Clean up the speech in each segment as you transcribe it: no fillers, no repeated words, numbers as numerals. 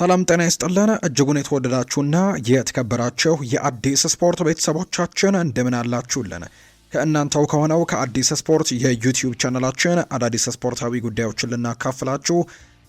ሰላም ጤና ይስጥልን እጅጉን የተወደዳችሁና የተከበራችሁ የአዲስ ስፖርት ቤተሰቦቻችን እንደምን አላችሁልን? ከእናንተው ከሆነው ከአዲስ ስፖርት የዩቲዩብ ቻናላችን አዳዲስ ስፖርታዊ ጉዳዮችን ልናካፍላችሁ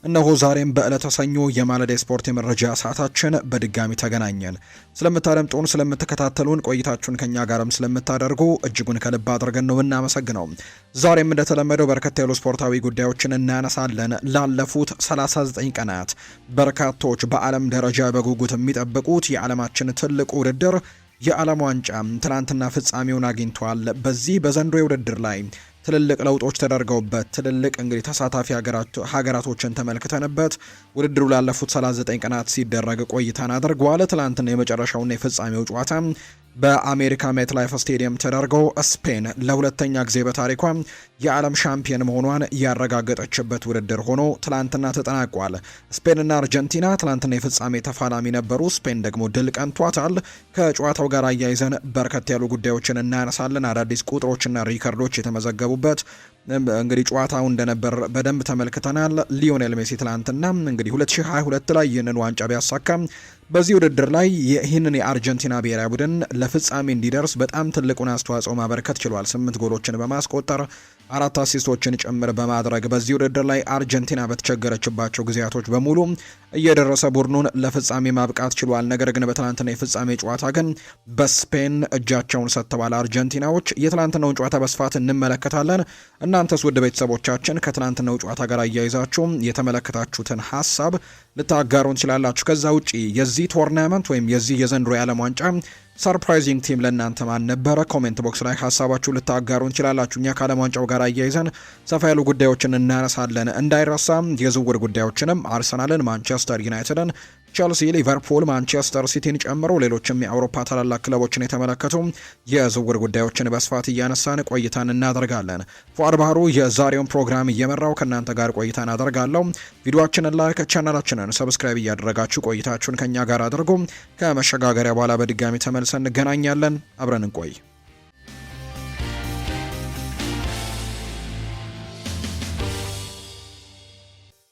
እነሆ ዛሬም በዕለተ ሰኞ የማለዳ ስፖርት የመረጃ ሰዓታችን በድጋሚ ተገናኘን። ስለምታደምጡን፣ ስለምትከታተሉን ቆይታችሁን ከኛ ጋርም ስለምታደርጉ እጅጉን ከልብ አድርገን ነው እናመሰግነው። ዛሬም እንደተለመደው በርከት ያሉ ስፖርታዊ ጉዳዮችን እናነሳለን። ላለፉት 39 ቀናት በርካቶች በዓለም ደረጃ በጉጉት የሚጠብቁት የዓለማችን ትልቁ ውድድር የዓለም ዋንጫ ትናንትና ፍጻሜውን አግኝቷል። በዚህ በዘንድሮ የውድድር ላይ ትልልቅ ለውጦች ተደርገውበት ትልልቅ እንግዲህ ተሳታፊ ሀገራቶችን ተመልክተንበት ውድድሩ ላለፉት 39 ቀናት ሲደረግ ቆይታን አድርጓል። ትላንትና የመጨረሻውና የፍጻሜው ጨዋታ በአሜሪካ ሜትላይፍ ስቴዲየም ተደርጎ ስፔን ለሁለተኛ ጊዜ በታሪኳ የዓለም ሻምፒዮን መሆኗን ያረጋገጠችበት ውድድር ሆኖ ትላንትና ተጠናቋል። ስፔንና አርጀንቲና ትላንትና የፍጻሜ ተፋላሚ ነበሩ። ስፔን ደግሞ ድል ቀንቷታል። ከጨዋታው ጋር አያይዘን በርከት ያሉ ጉዳዮችን እናነሳለን። አዳዲስ ቁጥሮችና ሪከርዶች የተመዘገቡበት እንግዲህ ጨዋታው እንደነበር በደንብ ተመልክተናል። ሊዮኔል ሜሲ ትላንትና እንግዲህ 2022 ላይ ይህንን ዋንጫ ቢያሳካም በዚህ ውድድር ላይ ይህንን የአርጀንቲና ብሔራዊ ቡድን ለፍጻሜ እንዲደርስ በጣም ትልቁን አስተዋጽኦ ማበረከት ችሏል። 8 ጎሎችን በማስቆጠር 4 አሲስቶችን ጭምር በማድረግ በዚህ ውድድር ላይ አርጀንቲና በተቸገረችባቸው ጊዜያቶች በሙሉ እየደረሰ ቡድኑን ለፍጻሜ ማብቃት ችሏል። ነገር ግን በትናንትና የፍጻሜ ጨዋታ ግን በስፔን እጃቸውን ሰጥተዋል አርጀንቲናዎች። የትናንትናውን ጨዋታ በስፋት እንመለከታለን። እናንተስ ውድ ቤተሰቦቻችን ከትናንትናው ጨዋታ ጋር አያይዛችሁ የተመለከታችሁትን ሀሳብ ልታጋሩን ትችላላችሁ። ከዛ ውጪ የዚህ ቶርናመንት ወይም የዚህ የዘንድሮ የዓለም ዋንጫ ሰርፕራይዚንግ ቲም ለእናንተ ማን ነበረ? ኮሜንት ቦክስ ላይ ሀሳባችሁ ልታጋሩን እንችላላችሁ። እኛ ከዓለም ዋንጫው ጋር አያይዘን ሰፋ ያሉ ጉዳዮችን እናነሳለን። እንዳይረሳም የዝውውር ጉዳዮችንም አርሰናልን፣ ማንቸስተር ዩናይትድን፣ ቸልሲ፣ ሊቨርፑል፣ ማንቸስተር ሲቲን ጨምሮ ሌሎችም የአውሮፓ ታላላቅ ክለቦችን የተመለከቱ የዝውውር ጉዳዮችን በስፋት እያነሳን ቆይታን እናደርጋለን። ፉአድ ባህሩ የዛሬውን ፕሮግራም እየመራው ከእናንተ ጋር ቆይታን አደርጋለሁ። ቪዲዮአችንን ላይክ፣ ቻናላችንን ሰብስክራይብ እያደረጋችሁ ቆይታችሁን ከኛ ጋር አድርጉ። ከመሸጋገሪያ በኋላ በድጋሚ ተመልሰን እንገናኛለን። አብረን እንቆይ።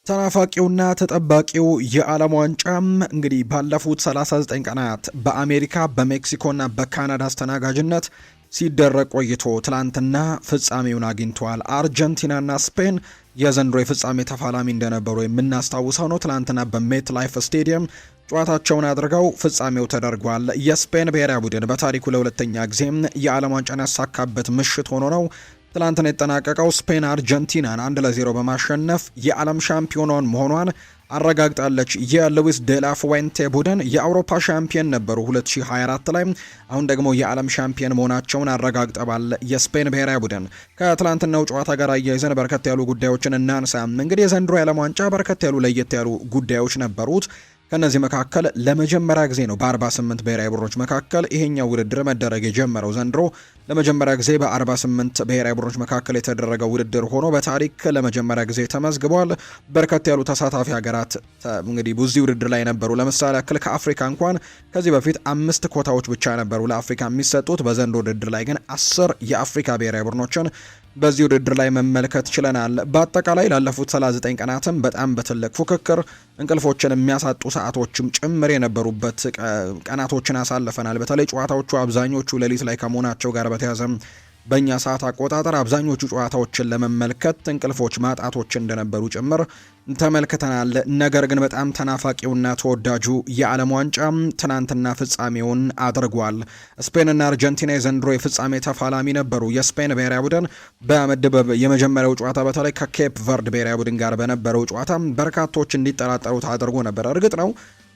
ተናፋቂውና ተጠባቂው የዓለም ዋንጫም እንግዲህ ባለፉት 39 ቀናት በአሜሪካ በሜክሲኮና በካናዳ አስተናጋጅነት ሲደረግ ቆይቶ ትላንትና ፍጻሜውን አግኝተዋል። አርጀንቲናና ስፔን የዘንድሮ የፍጻሜ ተፋላሚ እንደነበሩ የምናስታውሰው ነው። ትላንትና በሜት ላይፍ ስቴዲየም ጨዋታቸውን አድርገው ፍጻሜው ተደርጓል። የስፔን ብሔራዊ ቡድን በታሪኩ ለሁለተኛ ጊዜም የዓለም ዋንጫን ያሳካበት ምሽት ሆኖ ነው ትላንትና የተጠናቀቀው። ስፔን አርጀንቲናን 1-0 በማሸነፍ የዓለም ሻምፒዮኗን መሆኗን አረጋግጣለች። የሉዊስ ዴላ ፉዌንቴ ቡድን የአውሮፓ ሻምፒዮን ነበሩ 2024 ላይ። አሁን ደግሞ የዓለም ሻምፒዮን መሆናቸውን አረጋግጠዋል የስፔን ብሔራዊ ቡድን። ከትላንትናው ጨዋታ ጋር አያይዘን በርከት ያሉ ጉዳዮችን እናንሳ። እንግዲህ የዘንድሮ የዓለም ዋንጫ በርከት ያሉ ለየት ያሉ ጉዳዮች ነበሩት። ከነዚህ መካከል ለመጀመሪያ ጊዜ ነው በ48 ብሔራዊ ቡድኖች መካከል ይሄኛው ውድድር መደረግ የጀመረው። ዘንድሮ ለመጀመሪያ ጊዜ በ48 ብሔራዊ ቡድኖች መካከል የተደረገው ውድድር ሆኖ በታሪክ ለመጀመሪያ ጊዜ ተመዝግቧል። በርከት ያሉ ተሳታፊ ሀገራት እንግዲህ በዚህ ውድድር ላይ ነበሩ። ለምሳሌ ያክል ከአፍሪካ እንኳን ከዚህ በፊት 5 ኮታዎች ብቻ ነበሩ ለአፍሪካ የሚሰጡት። በዘንድሮ ውድድር ላይ ግን 10 የአፍሪካ ብሔራዊ ቡድኖችን በዚህ ውድድር ላይ መመልከት ችለናል። በአጠቃላይ ላለፉት 39 ቀናትም በጣም በትልቅ ፉክክር እንቅልፎችን የሚያሳጡ ሰዓቶችም ጭምር የነበሩበት ቀናቶችን አሳልፈናል። በተለይ ጨዋታዎቹ አብዛኞቹ ሌሊት ላይ ከመሆናቸው ጋር በተያያዘ በእኛ ሰዓት አቆጣጠር አብዛኞቹ ጨዋታዎችን ለመመልከት እንቅልፎች ማጣቶች እንደነበሩ ጭምር ተመልክተናል። ነገር ግን በጣም ተናፋቂውና ተወዳጁ የዓለም ዋንጫ ትናንትና ፍጻሜውን አድርጓል። ስፔንና አርጀንቲና የዘንድሮ የፍጻሜ ተፋላሚ ነበሩ። የስፔን ብሔራዊ ቡድን በምድብ የመጀመሪያው ጨዋታ በተለይ ከኬፕ ቨርድ ብሔራዊ ቡድን ጋር በነበረው ጨዋታ በርካቶች እንዲጠራጠሩት አድርጎ ነበር። እርግጥ ነው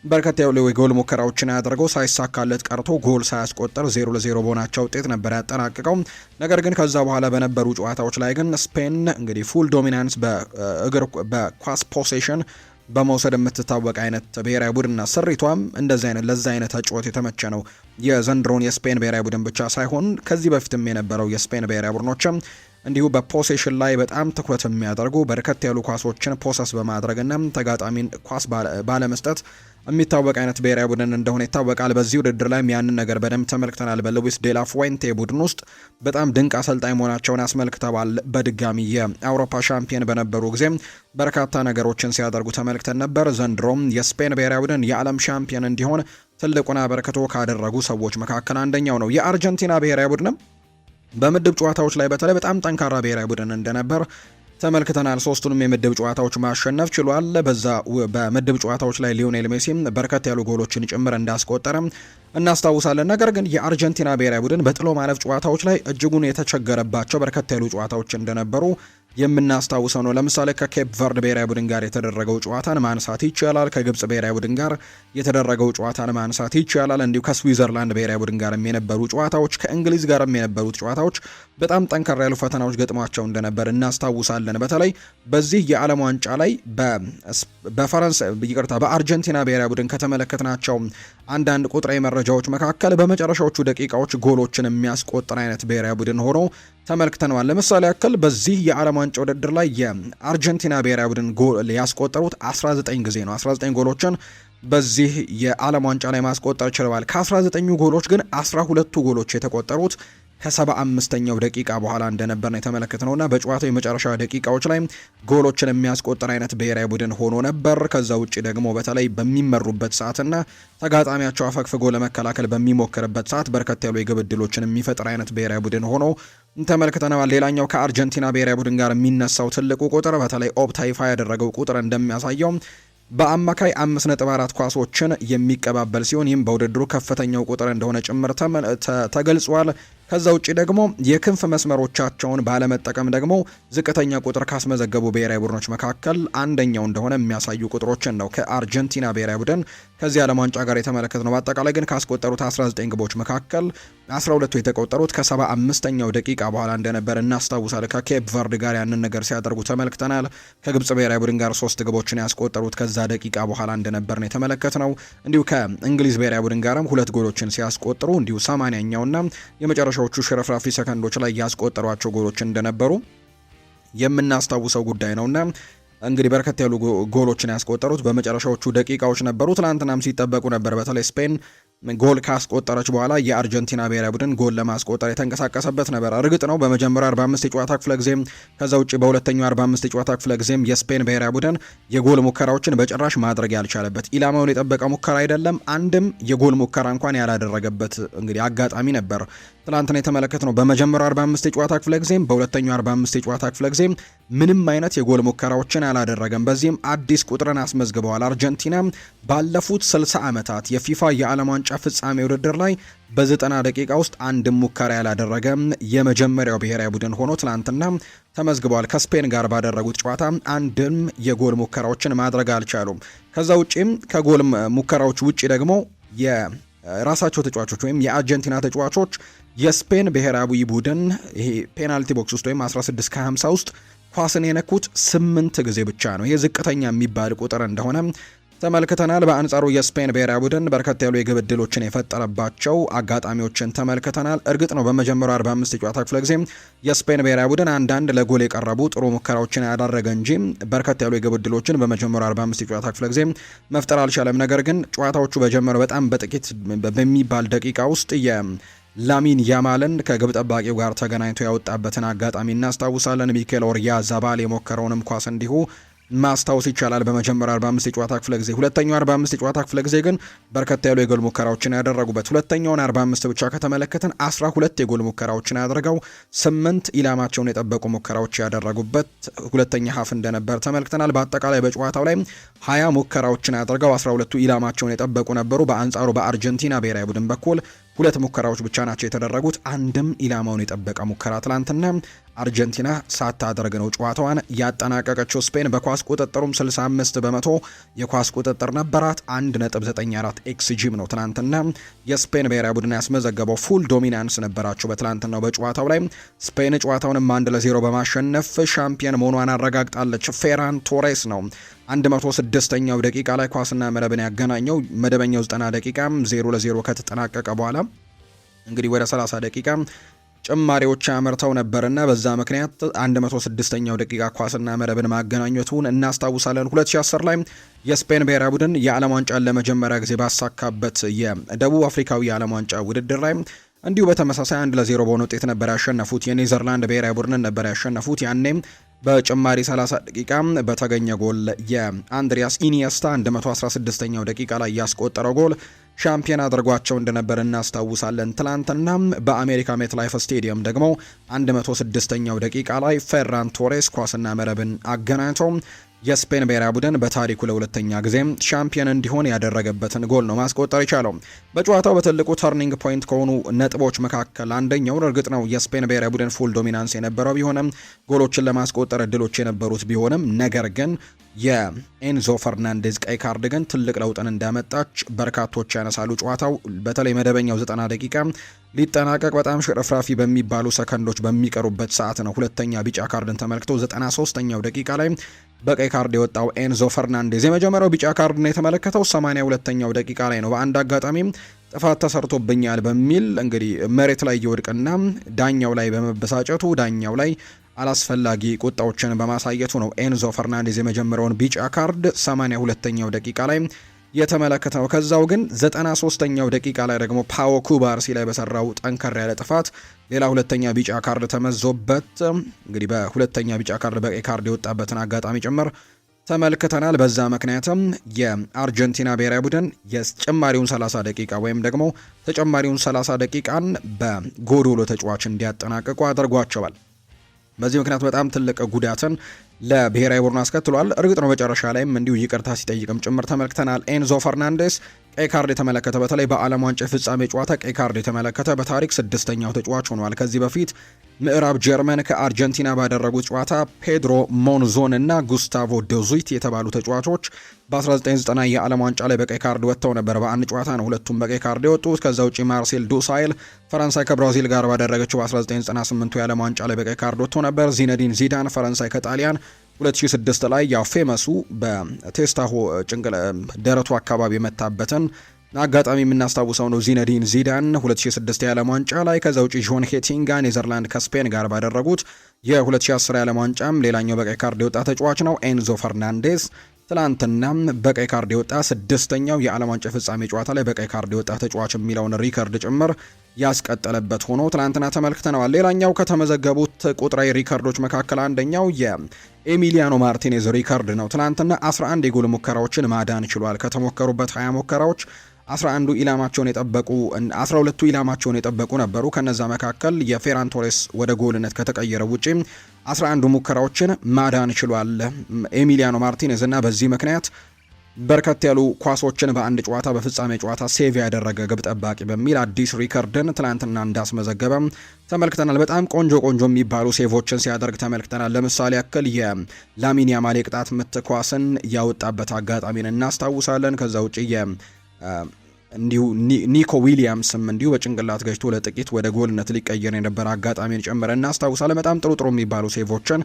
በርከት ያሉ የጎል ሙከራዎችን ያደረገው ሳይሳካለት ቀርቶ ጎል ሳያስቆጠር 0-0 በሆናቸው ውጤት ነበር ያጠናቀቀው። ነገር ግን ከዛ በኋላ በነበሩ ጨዋታዎች ላይ ግን ስፔን እንግዲህ ፉል ዶሚናንስ በኳስ ፖሴሽን በመውሰድ የምትታወቅ አይነት ብሔራዊ ቡድንና ስሪቷም እንደዚህ አይነት ለዛ አይነት ተጫዋች የተመቸ ነው። የዘንድሮን የስፔን ብሔራዊ ቡድን ብቻ ሳይሆን ከዚህ በፊትም የነበረው የስፔን ብሔራዊ ቡድኖችም እንዲሁ በፖሴሽን ላይ በጣም ትኩረት የሚያደርጉ በርከት ያሉ ኳሶችን ፖሰስ በማድረግና ተጋጣሚን ኳስ ባለመስጠት የሚታወቅ አይነት ብሔራዊ ቡድን እንደሆነ ይታወቃል። በዚህ ውድድር ላይም ያንን ነገር በደንብ ተመልክተናል። በሉዊስ ዴላ ፉዌንቴ ቡድን ውስጥ በጣም ድንቅ አሰልጣኝ መሆናቸውን አስመልክተዋል። በድጋሚ የአውሮፓ ሻምፒየን በነበሩ ጊዜም በርካታ ነገሮችን ሲያደርጉ ተመልክተን ነበር። ዘንድሮም የስፔን ብሔራዊ ቡድን የዓለም ሻምፒየን እንዲሆን ትልቁን አበርክቶ ካደረጉ ሰዎች መካከል አንደኛው ነው። የአርጀንቲና ብሔራዊ ቡድንም በምድብ ጨዋታዎች ላይ በተለይ በጣም ጠንካራ ብሔራዊ ቡድን እንደነበር ተመልክተናል። ሶስቱንም የምድብ ጨዋታዎች ማሸነፍ ችሏል። በምድብ ጨዋታዎች ላይ ሊዮኔል ሜሲም በርከት ያሉ ጎሎችን ጭምር እንዳስቆጠረ እናስታውሳለን። ነገር ግን የአርጀንቲና ብሔራዊ ቡድን በጥሎ ማለፍ ጨዋታዎች ላይ እጅጉን የተቸገረባቸው በርከት ያሉ ጨዋታዎች እንደነበሩ የምናስታውሰው ነው። ለምሳሌ ከኬፕ ቨርድ ብሔራዊ ቡድን ጋር የተደረገው ጨዋታን ማንሳት ይቻላል። ከግብጽ ብሔራዊ ቡድን ጋር የተደረገው ጨዋታን ማንሳት ይቻላል። እንዲሁ ከስዊዘርላንድ ብሔራዊ ቡድን ጋር የነበሩ ጨዋታዎች፣ ከእንግሊዝ ጋር የነበሩት ጨዋታዎች በጣም ጠንከር ያሉ ፈተናዎች ገጥሟቸው እንደነበር እናስታውሳለን። በተለይ በዚህ የዓለም ዋንጫ ላይ በአርጀንቲና ብሔራዊ ቡድን ከተመለከትናቸው አንዳንድ ቁጥራዊ መረጃዎች መካከል በመጨረሻዎቹ ደቂቃዎች ጎሎችን የሚያስቆጥር አይነት ብሔራዊ ቡድን ሆኖ ተመልክተነዋል። ለምሳሌ ያክል በዚህ የዓለም ዋንጫ ውድድር ላይ የአርጀንቲና ብሔራዊ ቡድን ጎል ያስቆጠሩት 19 ጊዜ ነው። 19 ጎሎችን በዚህ የዓለም ዋንጫ ላይ ማስቆጠር ችለዋል። ከ19ኙ ጎሎች ግን 12ቱ ጎሎች የተቆጠሩት ከ75ኛው ደቂቃ በኋላ እንደነበር ነው የተመለከትነውና በጨዋታው የመጨረሻ ደቂቃዎች ላይ ጎሎችን የሚያስቆጥር አይነት ብሔራዊ ቡድን ሆኖ ነበር። ከዛ ውጪ ደግሞ በተለይ በሚመሩበት ሰዓትና ተጋጣሚያቸው አፈግፍጎ ለመከላከል በሚሞክርበት ሰዓት በርከት ያሉ የግብ ዕድሎችን የሚፈጥር አይነት ብሔራዊ ቡድን ሆኖ ተመልክተነዋል። ሌላኛው ከአርጀንቲና ብሔራዊ ቡድን ጋር የሚነሳው ትልቁ ቁጥር በተለይ ኦፕታ ይፋ ያደረገው ቁጥር እንደሚያሳየው በአማካይ 5.4 ኳሶችን የሚቀባበል ሲሆን ይህም በውድድሩ ከፍተኛው ቁጥር እንደሆነ ጭምር ተገልጿል። ከዛ ውጪ ደግሞ የክንፍ መስመሮቻቸውን ባለመጠቀም ደግሞ ዝቅተኛ ቁጥር ካስመዘገቡ ብሔራዊ ቡድኖች መካከል አንደኛው እንደሆነ የሚያሳዩ ቁጥሮችን ነው ከአርጀንቲና ብሔራዊ ቡድን ከዚህ ዓለም ዋንጫ ጋር የተመለከትነው። በአጠቃላይ ግን ካስቆጠሩት 19 ግቦች መካከል 12ቱ የተቆጠሩት ከ75ኛው ደቂቃ በኋላ እንደነበር እናስታውሳለን። ከኬፕ ቨርድ ጋር ያንን ነገር ሲያደርጉ ተመልክተናል። ከግብጽ ብሔራዊ ቡድን ጋር 3 ግቦችን ያስቆጠሩት ከዛ ደቂቃ በኋላ እንደነበር ነው የተመለከትነው። እንዲሁ ከእንግሊዝ ብሔራዊ ቡድን ጋርም 2 ጎሎችን ሲያስቆጥሩ እንዲሁ 80ኛውና የመጨረሻዎቹ ሽረፍራፊ ሰከንዶች ላይ ያስቆጠሯቸው ጎሎች እንደነበሩ የምናስታውሰው ጉዳይ ነውና እንግዲህ በርከት ያሉ ጎሎችን ያስቆጠሩት በመጨረሻዎቹ ደቂቃዎች ነበሩ። ትናንትናም ሲጠበቁ ነበር። በተለይ ስፔን ጎል ካስቆጠረች በኋላ የአርጀንቲና ብሔራዊ ቡድን ጎል ለማስቆጠር የተንቀሳቀሰበት ነበር። እርግጥ ነው በመጀመሪያው 45 የጨዋታ ክፍለ ጊዜም ከዛ ውጪ በሁለተኛው 45 የጨዋታ ክፍለ ጊዜም የስፔን ብሔራዊ ቡድን የጎል ሙከራዎችን በጭራሽ ማድረግ ያልቻለበት ኢላማውን የጠበቀ ሙከራ አይደለም፣ አንድም የጎል ሙከራ እንኳን ያላደረገበት እንግዲህ አጋጣሚ ነበር ትናንትና የተመለከትነው። በመጀመሪያው 45 የጨዋታ ክፍለ ጊዜም በሁለተኛው 45 የጨዋታ ክፍለ ጊዜም ምንም አይነት የጎል ሙከራዎችን አላደረገም። በዚህም አዲስ ቁጥርን አስመዝግበዋል። አርጀንቲና ባለፉት 60 ዓመታት የፊፋ የዓለም ዋንጫ ፍጻሜ ውድድር ላይ በ90 ደቂቃ ውስጥ አንድም ሙከራ ያላደረገ የመጀመሪያው ብሔራዊ ቡድን ሆኖ ትናንትና ተመዝግበዋል። ከስፔን ጋር ባደረጉት ጨዋታ አንድም የጎል ሙከራዎችን ማድረግ አልቻሉም። ከዛ ውጪም ከጎል ሙከራዎች ውጪ ደግሞ የራሳቸው ተጫዋቾች ወይም የአርጀንቲና ተጫዋቾች የስፔን ብሔራዊ ቡድን ይሄ ፔናልቲ ቦክስ ውስጥ ወይም 16 ከ50 ውስጥ ኳስን የነኩት 8 ጊዜ ብቻ ነው። ይሄ ዝቅተኛ የሚባል ቁጥር እንደሆነ ተመልክተናል። በአንጻሩ የስፔን ብሔራዊ ቡድን በርከት ያሉ የግብ ዕድሎችን የፈጠረባቸው አጋጣሚዎችን ተመልክተናል። እርግጥ ነው በመጀመሪያው 45 የጨዋታ ክፍለ ጊዜ የስፔን ብሔራዊ ቡድን አንዳንድ ለጎል የቀረቡ ጥሩ ሙከራዎችን ያደረገ እንጂ በርከት ያሉ የግብ ዕድሎችን በመጀመሪያው 45 የጨዋታ ክፍለ ጊዜ መፍጠር አልቻለም። ነገር ግን ጨዋታዎቹ በጀመሩ በጣም በጥቂት በሚባል ደቂቃ ውስጥ ላሚን ያማልን ከግብ ጠባቂው ጋር ተገናኝቶ ያወጣበትን አጋጣሚ እናስታውሳለን። ሚኬል ኦያርዛባል የሞከረውንም ኳስ እንዲሁ ማስታወስ ይቻላል። በመጀመሪያው 45 የጨዋታ ክፍለ ጊዜ ሁለተኛው 45 የጨዋታ ክፍለ ጊዜ ግን በርከት ያሉ የጎል ሙከራዎችን ያደረጉበት ሁለተኛውን 45 ብቻ ከተመለከትን 12 የጎል ሙከራዎችን ያደረገው 8 ኢላማቸውን የጠበቁ ሙከራዎች ያደረጉበት ሁለተኛ ሀፍ እንደነበር ተመልክተናል። በአጠቃላይ በጨዋታው ላይ 20 ሙከራዎችን ያደረገው 12ቱ ኢላማቸውን የጠበቁ ነበሩ። በአንጻሩ በአርጀንቲና ብሔራዊ ቡድን በኩል 2 ሙከራዎች ብቻ ናቸው የተደረጉት። አንድም ኢላማውን የጠበቀ ሙከራ ትላንትና አርጀንቲና ሳታደርግ ነው ጨዋታዋን ያጠናቀቀችው። ስፔን በኳስ ቁጥጥሩም 65 በመቶ የኳስ ቁጥጥር ነበራት። 1.94 ኤክስጂም ነው ትናንትና የስፔን ብሔራዊ ቡድን ያስመዘገበው። ፉል ዶሚናንስ ነበራቸው በትላንትናው በጨዋታው ላይ። ስፔን ጨዋታውንም 1-0 በማሸነፍ ሻምፒየን መሆኗን አረጋግጣለች። ፌራን ቶሬስ ነው 106ኛው ደቂቃ ላይ ኳስና መረብን ያገናኘው። መደበኛው 90 ደቂቃ 0-0 ከተጠናቀቀ በኋላ እንግዲህ ወደ 30 ደቂቃ ጭማሪዎች አመርተው ነበርና በዛ ምክንያት 106ኛው ደቂቃ ኳስና መረብን ማገናኘቱን እናስታውሳለን። 2010 ላይ የስፔን ብሔራዊ ቡድን የዓለም ዋንጫን ለመጀመሪያ ጊዜ ባሳካበት የደቡብ አፍሪካዊ የዓለም ዋንጫ ውድድር ላይ እንዲሁ በተመሳሳይ 1-0 በሆነ ውጤት ነበር ያሸነፉት። የኔዘርላንድ ብሔራዊ ቡድንን ነበር ያሸነፉት። ያኔም በጭማሪ 30 ደቂቃ በተገኘ ጎል የአንድሪያስ ኢኒየስታ 116ኛው ደቂቃ ላይ ያስቆጠረው ጎል ሻምፒዮን አድርጓቸው እንደነበር እናስታውሳለን። ትላንትና በአሜሪካ ሜትላይፍ ስቴዲየም ደግሞ 106ኛው ደቂቃ ላይ ፌራን ቶሬስ ኳስና መረብን አገናኝቶ የስፔን ብሔራዊ ቡድን በታሪኩ ለሁለተኛ ጊዜ ሻምፒዮን እንዲሆን ያደረገበትን ጎል ነው ማስቆጠር የቻለው። በጨዋታው በትልቁ ተርኒንግ ፖይንት ከሆኑ ነጥቦች መካከል አንደኛው እርግጥ ነው የስፔን ብሔራዊ ቡድን ፉል ዶሚናንስ የነበረው ቢሆንም ጎሎችን ለማስቆጠር እድሎች የነበሩት ቢሆንም ነገር ግን የኤንዞ ፈርናንዴዝ ቀይ ካርድ ግን ትልቅ ለውጥን እንዳመጣች በርካቶች ያነሳሉ። ጨዋታው በተለይ መደበኛው 90 ደቂቃ ሊጠናቀቅ በጣም ሽርፍራፊ በሚባሉ ሰከንዶች በሚቀሩበት ሰዓት ነው ሁለተኛ ቢጫ ካርድን ተመልክቶ 93ኛው ደቂቃ ላይ በቀይ ካርድ የወጣው ኤንዞ ፈርናንዴዝ የመጀመሪያው ቢጫ ካርድን የተመለከተው 82ኛው ደቂቃ ላይ ነው። በአንድ አጋጣሚ ጥፋት ተሰርቶብኛል በሚል እንግዲህ መሬት ላይ ይወድቅና ዳኛው ላይ በመበሳጨቱ ዳኛው ላይ አላስፈላጊ ቁጣዎችን በማሳየቱ ነው ኤንዞ ፈርናንዴዝ የመጀመሪያውን ቢጫ ካርድ 82ኛው ደቂቃ ላይ የተመለከተው። ከዛው ግን 93ኛው ደቂቃ ላይ ደግሞ ፓዎ ኩባርሲ ላይ በሰራው ጠንከር ያለ ጥፋት ሌላ ሁለተኛ ቢጫ ካርድ ተመዞበት እንግዲህ በሁለተኛ ቢጫ ካርድ በቀይ ካርድ የወጣበትን አጋጣሚ ጭምር ተመልክተናል። በዛ ምክንያትም የአርጀንቲና ብሔራዊ ቡድን የጭማሪውን 30 ደቂቃ ወይም ደግሞ ተጨማሪውን 30 ደቂቃን በጎዶሎ ተጫዋች እንዲያጠናቅቁ አድርጓቸዋል። በዚህ ምክንያት በጣም ትልቅ ጉዳትን ለብሔራዊ ቡድኑ አስከትሏል። እርግጥ ነው መጨረሻ ላይም እንዲሁ ይቅርታ ሲጠይቅም ጭምር ተመልክተናል። ኤንዞ ፈርናንዴስ ቀይ ካርድ የተመለከተ በተለይ በዓለም ዋንጫ ፍጻሜ ጨዋታ ቀይ ካርድ የተመለከተ በታሪክ 6ኛው ተጫዋች ሆኗል። ከዚህ በፊት ምዕራብ ጀርመን ከአርጀንቲና ባደረጉት ጨዋታ ፔድሮ ሞንዞን እና ጉስታቮ ዶዙይት የተባሉ ተጫዋቾች በ1990 የዓለም ዋንጫ ላይ በቀይ ካርድ ወጥተው ነበር። በአንድ ጨዋታ ነው ሁለቱም በቀይ ካርድ የወጡት። ከዛ ውጪ ማርሴል ዱሳይል ፈረንሳይ ከብራዚል ጋር ባደረገችው በ1998 የዓለም ዋንጫ ላይ በቀይ ካርድ ወጥቶ ነበር። ዚነዲን ዚዳን ፈረንሳይ ከጣሊያን 2006 ላይ ያው ፌመሱ በቴስታሆ ደረቱ አካባቢ የመታበትን አጋጣሚ የምናስታውሰው ነው። ዚነዲን ዚዳን 2006 የዓለም ዋንጫ ላይ ከዛ ውጪ ጆን ሄቲንጋ ኔዘርላንድ ከስፔን ጋር ባደረጉት የ2010 የዓለም ዋንጫም ሌላኛው በቀይ ካርድ የወጣ ተጫዋች ነው። ኤንዞ ፈርናንዴዝ ትላንትና በቀይ ካርድ የወጣ 6ኛው የዓለም ዋንጫ ፍጻሜ ጨዋታ ላይ በቀይ ካርድ የወጣ ተጫዋች የሚለውን ሪከርድ ጭምር ያስቀጠለበት ሆኖ ትላንትና ተመልክተነዋል። ሌላኛው ከተመዘገቡት ቁጥራዊ ሪከርዶች መካከል አንደኛው የኤሚሊያኖ ማርቲኔዝ ሪከርድ ነው። ትላንትና 11 የጎል ሙከራዎችን ማዳን ችሏል። ከተሞከሩበት 20 ሙከራዎች 12ቱ ኢላማቸውን የጠበቁ ነበሩ። ከነዛ መካከል የፌራን ቶሬስ ወደ ጎልነት ከተቀየረ ውጪ 11 ሙከራዎችን ማዳን ችሏል ኤሚሊያኖ ማርቲኔዝ እና በዚህ ምክንያት በርከት ያሉ ኳሶችን በአንድ ጨዋታ በፍጻሜ ጨዋታ ሴቭ ያደረገ ግብ ጠባቂ በሚል አዲስ ሪከርድን ትላንትና እንዳስመዘገበ ተመልክተናል። በጣም ቆንጆ የሚባሉ ሴቮችን ሲያደርግ ተመልክተናል። ለምሳሌ ያክል የላሚን ያማል ቅጣት ምት ኳስን ያወጣበት አጋጣሚን እናስታውሳለን። ከዛ ውጪ እንዲሁ ኒኮ ዊሊያምስም እንዲሁ በጭንቅላት ገጭቶ ለጥቂት ወደ ጎልነት ሊቀየር የነበረ አጋጣሚን ጨምረ እናስታውሳለን። በጣም ጥሩ የሚባሉ ሴቮችን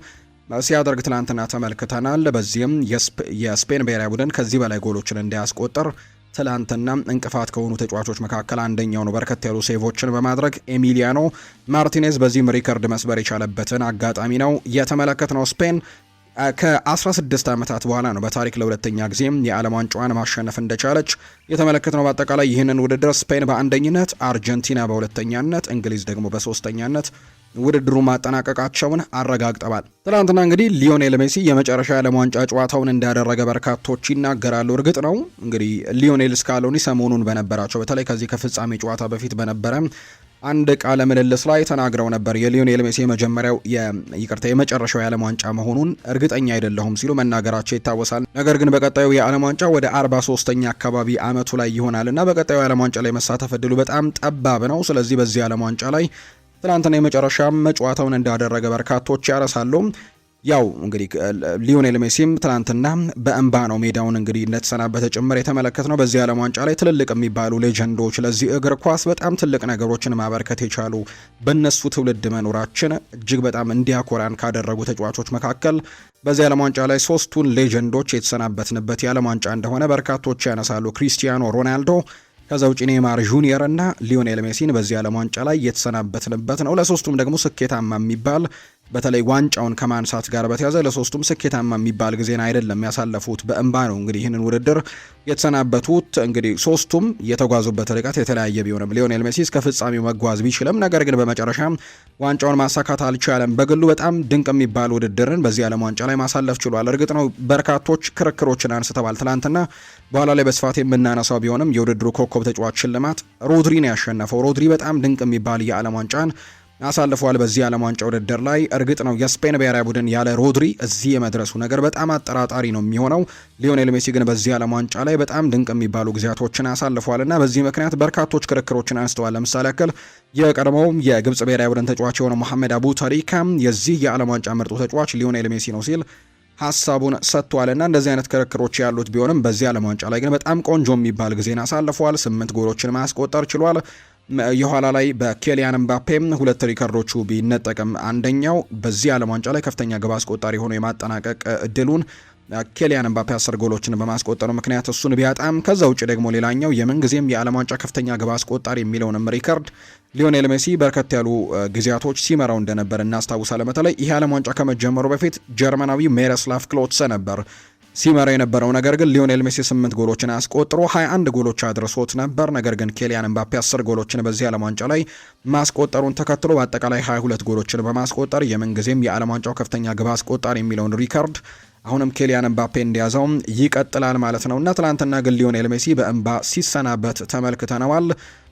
ሲያደርግ ትላንትና ተመልክተናል። በዚህም የስፔን ብሔራዊ ቡድን ከዚህ በላይ ጎሎችን እንዲያስቆጥር ትላንትና እንቅፋት ከሆኑ ተጫዋቾች መካከል አንደኛው ነው። በርከት ያሉ ሴቮችን በማድረግ ኤሚሊያኖ ማርቲኔዝ በዚህም ሪከርድ መስበር የቻለበትን አጋጣሚ ነው የተመለከትነው። ስፔን ከ16 ዓመታት በኋላ ነው በታሪክ ለሁለተኛ ጊዜም የዓለም ዋንጫዋን ማሸነፍ እንደቻለች የተመለከትነው። በአጠቃላይ ይህንን ውድድር ስፔን በአንደኝነት፣ አርጀንቲና በሁለተኛነት፣ እንግሊዝ ደግሞ በሶስተኛነት ውድድሩ ማጠናቀቃቸውን አረጋግጠዋል። ትናንትና እንግዲህ ሊዮኔል ሜሲ የመጨረሻ የዓለም ዋንጫ ጨዋታውን እንዳደረገ በርካቶች ይናገራሉ። እርግጥ ነው እንግዲህ ሊዮኔል ስካሎኒ ሰሞኑን በነበራቸው በተለይ ከዚህ ከፍጻሜ ጨዋታ በፊት በነበረ አንድ ቃለ ምልልስ ላይ ተናግረው ነበር። የሊዮኔል ሜሲ የመጨረሻው የዓለም ዋንጫ መሆኑን እርግጠኛ አይደለሁም ሲሉ መናገራቸው ይታወሳል። ነገር ግን በቀጣዩ የዓለም ዋንጫ ወደ 43ኛ አካባቢ አመቱ ላይ ይሆናልና በቀጣዩ የዓለም ዋንጫ ላይ መሳተፍ እድሉ በጣም ጠባብ ነው። ስለዚህ በዚህ የዓለም ዋንጫ ላይ ትናንትና የመጨረሻም ጨዋታውን እንዳደረገ በርካቶች ያረሳሉ። ያው እንግዲህ ሊዮኔል ሜሲም ትናንትና በእንባ ነው ሜዳውን እንግዲህ እንደተሰናበተ ጭምር የተመለከትነው። በዚህ ዓለም ዋንጫ ላይ ትልልቅ የሚባሉ ሌጀንዶች ለዚህ እግር ኳስ በጣም ትልቅ ነገሮችን ማበርከት የቻሉ በእነሱ ትውልድ መኖራችን እጅግ በጣም እንዲያኮራን ካደረጉ ተጫዋቾች መካከል በዚህ ዓለም ዋንጫ ላይ 3ቱን ሌጀንዶች የተሰናበትንበት የዓለም ዋንጫ እንደሆነ በርካቶች ያነሳሉ። ክሪስቲያኖ ሮናልዶ ከዛ ውጪ ኔይማር ጁኒየር እና ሊዮኔል ሜሲን በዚህ ዓለም ዋንጫ ላይ የተሰናበትንበት ነው። ለሶስቱም ደግሞ ስኬታማ የሚባል በተለይ ዋንጫውን ከማንሳት ጋር በተያዘ ለሶስቱም ስኬታማ የሚባል ጊዜን አይደለም ያሳለፉት። በእንባ ነው እንግዲህ ይህንን ውድድር የተሰናበቱት። እንግዲህ ሶስቱም የተጓዙበት ርቀት የተለያየ ቢሆንም ሊዮኔል ሜሲ እስከ ፍጻሜው መጓዝ ቢችልም ነገር ግን በመጨረሻ ዋንጫውን ማሳካት አልቻለም። በግሉ በጣም ድንቅ የሚባል ውድድርን በዚህ ዓለም ዋንጫ ላይ ማሳለፍ ችሏል። እርግጥ ነው በርካቶች ክርክሮችን አንስተዋል ትላንትና፣ በኋላ ላይ በስፋት የምናነሳው ቢሆንም የውድድሩ ኮከብ ተጫዋች ሽልማት ሮድሪን ያሸነፈው። ሮድሪ በጣም ድንቅ የሚባል የዓለም ዋንጫን አሳልፏል በዚህ ዓለም ዋንጫ ውድድር ላይ። እርግጥ ነው የስፔን ብሔራዊ ቡድን ያለ ሮድሪ እዚህ የመድረሱ ነገር በጣም አጠራጣሪ ነው የሚሆነው። ሊዮኔል ሜሲ ግን በዚህ ዓለም ዋንጫ ላይ በጣም ድንቅ የሚባሉ ጊዜያቶችን አሳልፏልና በዚህ ምክንያት በርካቶች ክርክሮችን አንስተዋል። ለምሳሌ ያክል የቀድሞው የግብጽ ብሔራዊ ቡድን ተጫዋች የሆነው መሐመድ አቡ ታሪካም የዚህ የዓለም ዋንጫ ምርጡ ተጫዋች ሊዮኔል ሜሲ ነው ሲል ሀሳቡን ሰጥቷልና እንደዚህ አይነት ክርክሮች ያሉት ቢሆንም በዚህ ዓለም ዋንጫ ላይ ግን በጣም ቆንጆ የሚባል ጊዜን አሳልፏል። 8 ጎሎችን ማስቆጠር ችሏል። የኋላ ላይ በኬሊያን ምባፔም 2 ሪከርዶቹ ቢነጠቅም አንደኛው በዚህ ዓለም ዋንጫ ላይ ከፍተኛ ግብ አስቆጣሪ ሆኖ የማጠናቀቅ እድሉን ኬሊያን ምባፔ 10 ጎሎችን በማስቆጠሩ ምክንያት እሱን ቢያጣም ከዛ ውጭ ደግሞ ሌላኛው የምንጊዜም የዓለም ዋንጫ ከፍተኛ ግብ አስቆጣሪ የሚለውንም ሪከርድ ሊዮኔል ሜሲ በርከት ያሉ ጊዜያቶች ሲመራው እንደነበር እናስታውሳለን። በተለይ ይህ ዓለም ዋንጫ ከመጀመሩ በፊት ጀርመናዊ ሜረስላፍ ክሎትሰ ነበር ሲመራ የነበረው። ነገር ግን ሊዮኔል ሜሲ 8 ጎሎችን አስቆጥሮ 21 ጎሎች አድርሶት ነበር። ነገር ግን ኬሊያን ምባፔ 10 ጎሎችን በዚህ ዓለም ዋንጫ ላይ ማስቆጠሩን ተከትሎ በአጠቃላይ 22 ጎሎችን በማስቆጠር የምንጊዜም የዓለም ዋንጫው ከፍተኛ ግብ አስቆጣሪ የሚለውን ሪከርድ አሁንም ኬሊያን ምባፔ እንዲያዘው ይቀጥላል ማለት ነው እና ትናንትና ግን ሊዮኔል ሜሲ በእንባ ሲሰናበት ተመልክተነዋል።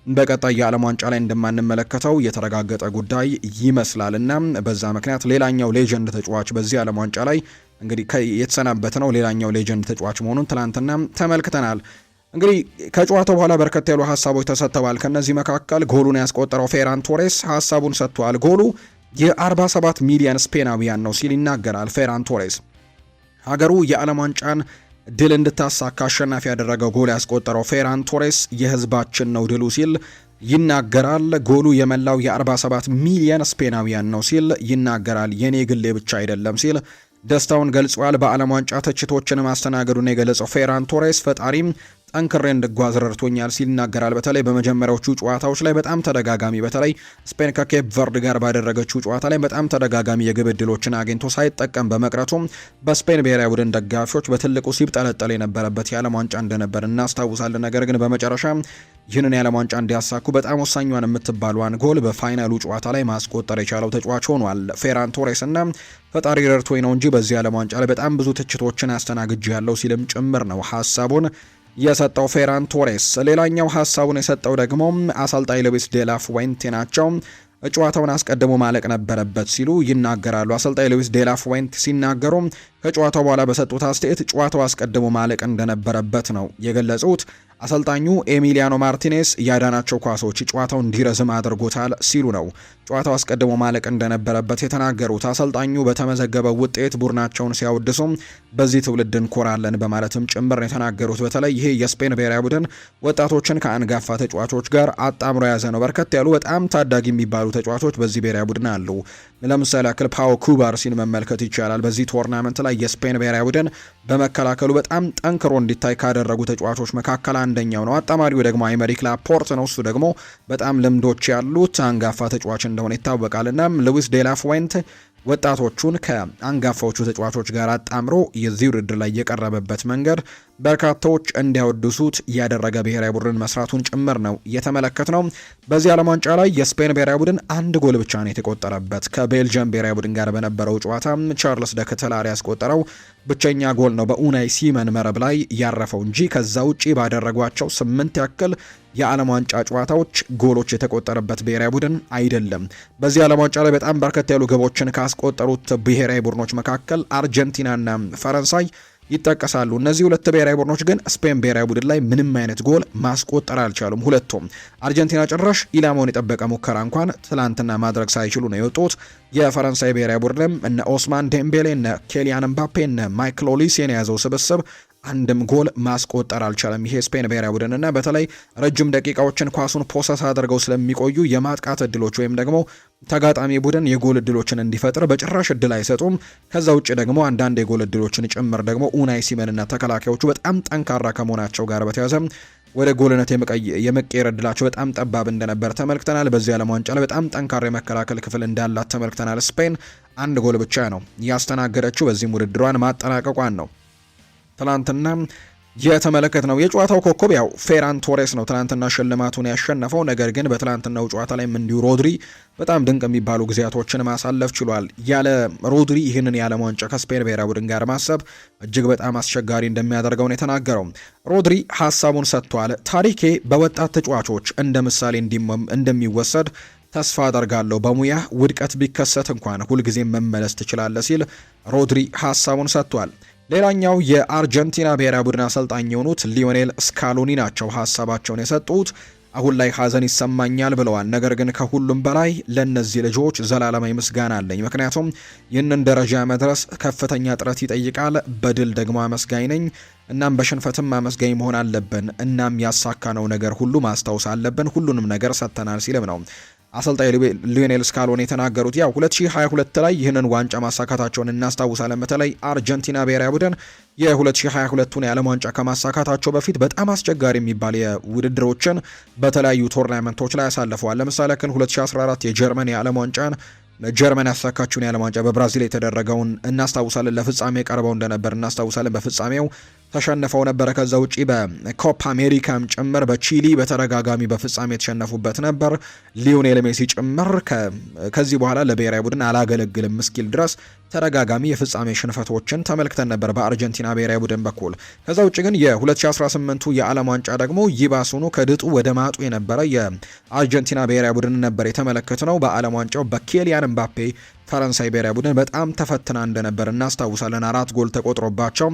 በቀጣይ የዓለም ዋንጫ ላይ እንደማንመለከተው የተረጋገጠ ጉዳይ ይመስላል እና በዛ ምክንያት ሌላኛው ሌጀንድ ተጫዋች በዚህ ዓለም ዋንጫ ላይ እንግዲህ የተሰናበት ነው። ሌላኛው ሌጀንድ ተጫዋች መሆኑን ትናንትና ተመልክተናል። እንግዲህ ከጨዋታው በኋላ በርከት ያሉ ሀሳቦች ተሰጥተዋል። ከነዚህ መካከል ጎሉን ያስቆጠረው ፌራን ቶሬስ ሀሳቡን ሰጥቷል። ጎሉ የ47 ሚሊዮን ስፔናዊያን ነው ሲል ይናገራል። ፌራን ቶሬስ ሀገሩ የዓለም ዋንጫን ድል እንድታሳካ አሸናፊ ያደረገው ጎል ያስቆጠረው ፌራን ቶሬስ የህዝባችን ነው ድሉ ሲል ይናገራል። ጎሉ የመላው የ47 ሚሊዮን ስፔናዊያን ነው ሲል ይናገራል። የኔ ግሌ ብቻ አይደለም ሲል ደስታውን ገልጿል። በዓለም ዋንጫ ትችቶችን ማስተናገዱን የገለጸው ፌራን ቶሬስ ፈጣሪም ጠንክሬ እንድጓዝ ረድቶኛል ሲል ይናገራል። በተለይ በመጀመሪያዎቹ ጨዋታዎች ላይ በጣም ተደጋጋሚ በተለይ ስፔን ከኬፕ ቨርድ ጋር ባደረገችው ጨዋታ ላይ በጣም ተደጋጋሚ የግብ ዕድሎችን አግኝቶ ሳይጠቀም በመቅረቱም በስፔን ብሔራዊ ቡድን ደጋፊዎች በትልቁ ሲብጠለጠል የነበረበት የዓለም ዋንጫ እንደነበር እናስታውሳለን። ነገር ግን በመጨረሻ ይህንን የዓለም ዋንጫ እንዲያሳኩ በጣም ወሳኟን የምትባሏን ጎል በፋይናሉ ጨዋታ ላይ ማስቆጠር የቻለው ተጫዋች ሆኗል። ፌራን ቶሬስ እና ፈጣሪ ረድቶኝ ነው እንጂ በዚህ የዓለም ዋንጫ ላይ በጣም ብዙ ትችቶችን አስተናግጄ ያለው ሲልም ጭምር ነው ሀሳቡን የሰጠው ፌራን ቶሬስ። ሌላኛው ሀሳቡን የሰጠው ደግሞ አሰልጣኝ ሉዊስ ዴላ ፉዌንቴ ናቸው። ጨዋታውን አስቀድሞ ማለቅ ነበረበት ሲሉ ይናገራሉ። አሰልጣኝ ሉዊስ ዴላ ፉዌንቴ ሲናገሩ ከጨዋታው በኋላ በሰጡት አስተያየት ጨዋታው አስቀድሞ ማለቅ እንደነበረበት ነው የገለጹት። አሰልጣኙ ኤሚሊያኖ ማርቲኔስ ያዳናቸው ኳሶች ጨዋታው እንዲረዝም አድርጎታል ሲሉ ነው ጨዋታው አስቀድሞ ማለቅ እንደነበረበት የተናገሩት። አሰልጣኙ በተመዘገበው ውጤት ቡድናቸውን ሲያወድሱ በዚህ ትውልድ እንኮራለን በማለትም ጭምር ነው የተናገሩት። በተለይ ይሄ የስፔን ብሔራዊ ቡድን ወጣቶችን ከአንጋፋ ተጫዋቾች ጋር አጣምሮ የያዘ ነው። በርከት ያሉ በጣም ታዳጊ የሚባሉ ተጫዋቾች በዚህ ብሔራዊ ቡድን አሉ። ለምሳሌ ያክል ፓው ኩባርሲን መመልከት ይቻላል። በዚህ ቶርናመንት ላይ የስፔን ብሔራዊ ቡድን በመከላከሉ በጣም ጠንክሮ እንዲታይ ካደረጉ ተጫዋቾች መካከል አንደኛው ነው። አጣማሪው ደግሞ አይመሪክ ላፖርት ነው። እሱ ደግሞ በጣም ልምዶች ያሉት አንጋፋ ተጫዋች እንደሆነ ይታወቃልና ሉዊስ ዴላ ፉዌንቴ ወጣቶቹን ከአንጋፋዎቹ ተጫዋቾች ጋር አጣምሮ የዚህ ውድድር ላይ የቀረበበት መንገድ በርካታዎች እንዲያወድሱት ያደረገ ብሔራዊ ቡድን መስራቱን ጭምር ነው የተመለከትነው። በዚህ ዓለም ዋንጫ ላይ የስፔን ብሔራዊ ቡድን 1 ጎል ብቻ ነው የተቆጠረበት። ከቤልጅየም ብሔራዊ ቡድን ጋር በነበረው ጨዋታ ቻርልስ ደ ከተላሪ ያስቆጠረው ብቸኛ ጎል ነው በኡናይ ሲመን መረብ ላይ ያረፈው እንጂ ከዛ ውጪ ባደረጓቸው 8 ያክል የዓለም ዋንጫ ጨዋታዎች ጎሎች የተቆጠረበት ብሔራዊ ቡድን አይደለም። በዚህ ዓለም ዋንጫ ላይ በጣም በርከት ያሉ ግቦችን ካስቆጠሩት ብሔራዊ ቡድኖች መካከል አርጀንቲናና ፈረንሳይ ይጠቀሳሉ። እነዚህ ሁለት ብሔራዊ ቡድኖች ግን ስፔን ብሔራዊ ቡድን ላይ ምንም አይነት ጎል ማስቆጠር አልቻሉም። ሁለቱም አርጀንቲና ጭራሽ ኢላማውን የጠበቀ ሙከራ እንኳን ትላንትና ማድረግ ሳይችሉ ነው የወጡት። የፈረንሳይ ብሔራዊ ቡድንም እነ ኦስማን ዴምቤሌ፣ እነ ኬሊያን ምባፔ፣ እነ ማይክል ኦሊሴን የያዘው ስብስብ አንድም ጎል ማስቆጠር አልቻለም። ይሄ ስፔን ብሔራዊ ቡድንና በተለይ ረጅም ደቂቃዎችን ኳሱን ፖሰስ አድርገው ስለሚቆዩ የማጥቃት እድሎች ወይም ደግሞ ተጋጣሚ ቡድን የጎል እድሎችን እንዲፈጥር በጭራሽ እድል አይሰጡም። ከዛ ውጭ ደግሞ አንዳንድ የጎል እድሎችን ጭምር ደግሞ ኡናይ ሲመንና ተከላካዮቹ በጣም ጠንካራ ከመሆናቸው ጋር በተያያዘ ወደ ጎልነት የመቀየር እድላቸው በጣም ጠባብ እንደነበር ተመልክተናል። በዚህ ዓለም ዋንጫ ላይ በጣም ጠንካራ የመከላከል ክፍል እንዳላት ተመልክተናል። ስፔን 1 ጎል ብቻ ነው ያስተናገደችው። በዚህም ውድድሯን ማጠናቀቋን ነው ትላንትና የተመለከትነው። የጨዋታው ኮከብ ያው ፌራን ቶሬስ ነው ትላንትና ሽልማቱን ያሸነፈው። ነገር ግን በትላንትናው ጨዋታ ላይም እንዲሁ ሮድሪ በጣም ድንቅ የሚባሉ ጊዜያቶችን ማሳለፍ ችሏል። ያለ ሮድሪ ይህንን የዓለም ዋንጫ ከስፔን ብሔራዊ ቡድን ጋር ማሰብ እጅግ በጣም አስቸጋሪ እንደሚያደርገው ነው የተናገረው። ሮድሪ ሀሳቡን ሰጥቷል። ታሪኬ በወጣት ተጫዋቾች እንደ ምሳሌ እንደሚወሰድ ተስፋ አደርጋለሁ። በሙያ ውድቀት ቢከሰት እንኳን ሁልጊዜም መመለስ ትችላለህ ሲል ሮድሪ ሀሳቡን ሰጥቷል። ሌላኛው የአርጀንቲና ብሔራዊ ቡድን አሰልጣኝ የሆኑት ሊዮኔል ስካሎኒ ናቸው ሀሳባቸውን የሰጡት። አሁን ላይ ሀዘን ይሰማኛል ብለዋል። ነገር ግን ከሁሉም በላይ ለእነዚህ ልጆች ዘላለማዊ ምስጋና አለኝ። ምክንያቱም ይህንን ደረጃ መድረስ ከፍተኛ ጥረት ይጠይቃል። በድል ደግሞ አመስጋኝ ነኝ። እናም በሽንፈትም አመስጋኝ መሆን አለብን። እናም ያሳካነው ነገር ሁሉ ማስታወስ አለብን። ሁሉንም ነገር ሰጥተናል ሲልም ነው አሰልጣኝ ሊዮኔል ስካሎኒ የተናገሩት። ያው 2022 ላይ ይህንን ዋንጫ ማሳካታቸውን እናስታውሳለን። በተለይ አርጀንቲና ብሔራዊ ቡድን የ2022ቱን የዓለም ዋንጫ ከማሳካታቸው በፊት በጣም አስቸጋሪ የሚባል የውድድሮችን በተለያዩ ቶርናመንቶች ላይ ያሳልፈዋል። ለምሳሌ ግን 2014 የጀርመን የዓለም ዋንጫን ጀርመን ያሳካችውን የዓለም ዋንጫ በብራዚል የተደረገውን እናስታውሳለን። ለፍጻሜ ቀርበው እንደነበር እናስታውሳለን። በፍጻሜው ተሸንፈው ነበረ። ከዛ ውጪ በኮፓ አሜሪካም ጭምር በቺሊ በተደጋጋሚ በፍጻሜ የተሸነፉበት ነበር። ሊዮኔል ሜሲ ጭምር ከዚህ በኋላ ለብሔራዊ ቡድን አላገለግልም እስኪል ድረስ ተደጋጋሚ የፍጻሜ ሽንፈቶችን ተመልክተን ነበር በአርጀንቲና ብሔራዊ ቡድን በኩል። ከዛ ውጪ ግን የ2018ቱ የዓለም ዋንጫ ደግሞ ይባሱኑ ከድጡ ወደ ማጡ የነበረ የአርጀንቲና ብሔራዊ ቡድን ነበር የተመለከትነው። በዓለም ዋንጫው በኬሊያን ምባፔ ፈረንሳይ ብሔራዊ ቡድን በጣም ተፈትና እንደነበር እናስታውሳለን። 4 ጎል ተቆጥሮባቸው